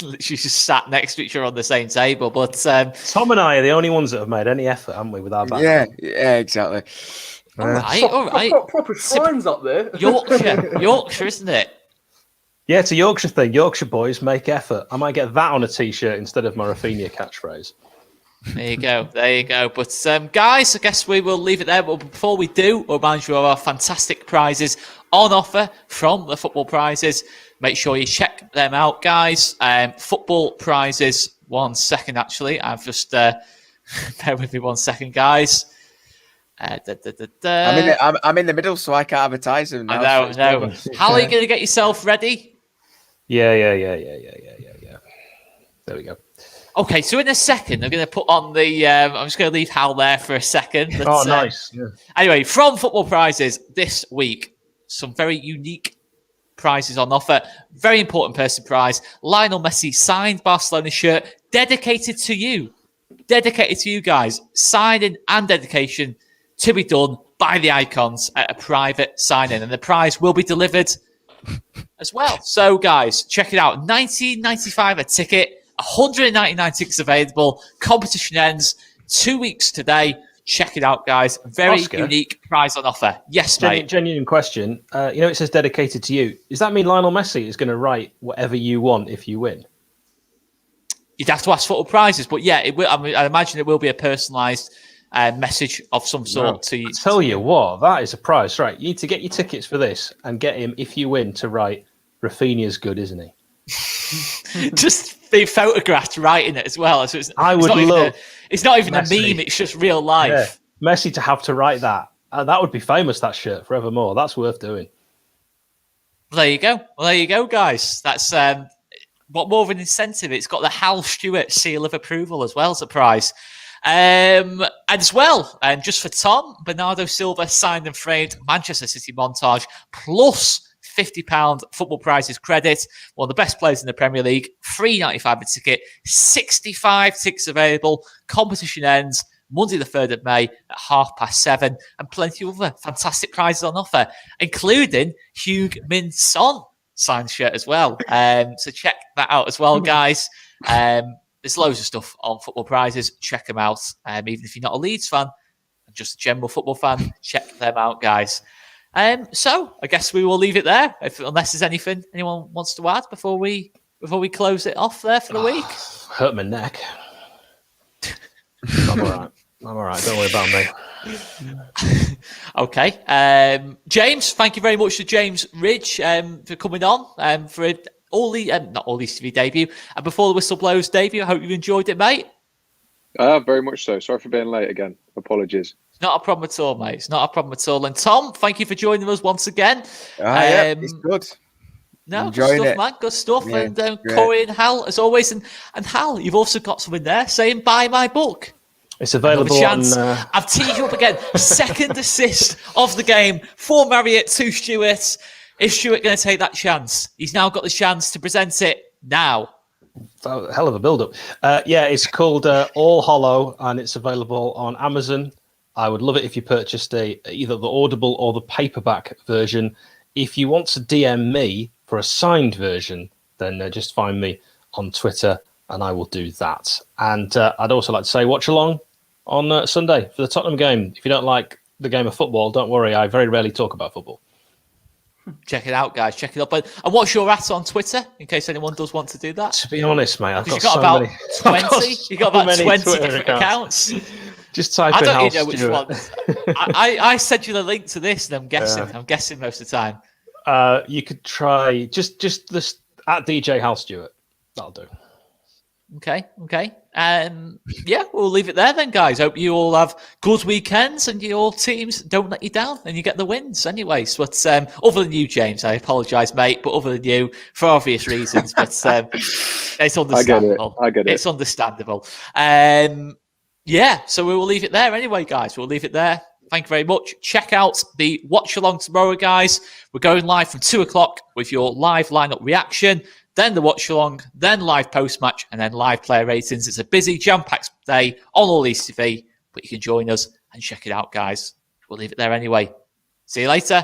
Literally just sat next to each other on the same table. But Tom and I are the only ones that have made any effort, haven't we, with our back? Yeah, exactly. all right. Proper shrines up there. Yorkshire, isn't it? Yeah, it's a Yorkshire thing. Yorkshire boys make effort. I might get that on a T-shirt instead of my Rafinha catchphrase. There you go. But guys, I guess we will leave it there. But before we do, we'll remind you of our fantastic prizes on offer from the football prizes. Make sure you check them out, guys. Football prizes. 1 second, actually. I've just bear with me 1 second, guys. I'm in the middle, so I can't advertise them now. I know. How are you going to get yourself ready? Yeah. There we go. Okay, so in a second, I'm going to put on the... I'm just going to leave Hal there for a second. But, nice. Yeah. Anyway, from Football Prizes this week, some very unique prizes on offer. Very important person prize. Lionel Messi signed Barcelona shirt dedicated to you. Dedicated to you guys. Signing and dedication to be done by the Icons at a private signing. And the prize will be delivered as well. So, guys, check it out. $19.95 a ticket. 199 tickets available. Competition ends 2 weeks today. Check it out, guys. Very Oscar, unique prize on offer. Yes, mate. Genuine question. It says dedicated to you. Does that mean Lionel Messi is going to write whatever you want if you win? You'd have to ask Football Prizes, but yeah, it will. I imagine it will be a personalised message of some sort to you. I tell you what, that is a prize. Right, you need to get your tickets for this and get him, if you win, to write Rafinha's good, isn't he? Just be photographed writing it as well. So it's not even a meme. It's just real life. Yeah. Messi to have to write that. That would be famous, that shirt, forevermore. That's worth doing. Well, there you go, guys. That's what more of an incentive. It's got the Hal Stewart seal of approval as well as a prize. And as well, just for Tom, Bernardo Silva signed and framed Manchester City montage plus £50 Football Prizes credit. One of the best players in the Premier League. $3.95 a ticket. 65 tickets available. Competition ends Monday the 3rd of May at 7:30, and plenty of other fantastic prizes on offer, including Hugh Min Son signed shirt as well. So check that out as well, guys. There's loads of stuff on football prizes. Check them out. Even if you're not a Leeds fan, just a general football fan, check them out, guys. So I guess we will leave it there, unless there's anything anyone wants to add before we close it off there for the week. Hurt my neck. I'm all right. Don't worry about me. Okay. James, thank you very much to James Ridge for coming on for not All These TV debut. And before the whistle blows debut, I hope you enjoyed it, mate. Very much so. Sorry for being late again. Apologies. Not a problem at all, mate. It's not a problem at all. And Tom, thank you for joining us once again. Yeah, it's good. No, Enjoying good stuff, it. man. Good stuff. Yeah, And great. Corey and Hal, as always. And Hal, you've also got something there saying, buy my book. It's available Chance. on... I've teed you up again. Second assist of the game for Marriott to Stewart. Is Stewart going to take that chance? He's now got the chance to present it now. Oh, hell of a build-up. Yeah, it's called All Hollow, and it's available on Amazon. I would love it if you purchased either the Audible or the paperback version. If you want to DM me for a signed version, then just find me on Twitter, and I will do that. And I'd also like to say, watch along on Sunday for the Tottenham game. If you don't like the game of football, don't worry. I very rarely talk about football. Check it out, guys. Check it up. And what's your at on Twitter, in case anyone does want to do that? To be honest, mate, I've got, You've got about many, 20. You've got about 20 Twitter different accounts. Just type I in don't Hal even know which Stewart. one. I sent you the link to this, and I'm guessing. Yeah. I'm guessing most of the time. You could try just this at DJ Hal Stewart. That'll do. Okay. Yeah, we'll leave it there then, guys. Hope you all have good weekends and your teams don't let you down and you get the wins anyways. But other than you, James, I apologise, mate, but other than you, for obvious reasons, but it's understandable. I get it. It's understandable. Yeah, so we will leave it there anyway, guys. We'll leave it there. Thank you very much. Check out the watch along tomorrow, guys. We're going live from 2:00 with your live lineup reaction, then the watch along, then live post match, and then live player ratings. It's a busy, jam-packed day on All These TV, but you can join us and check it out, guys. We'll leave it there anyway. See you later.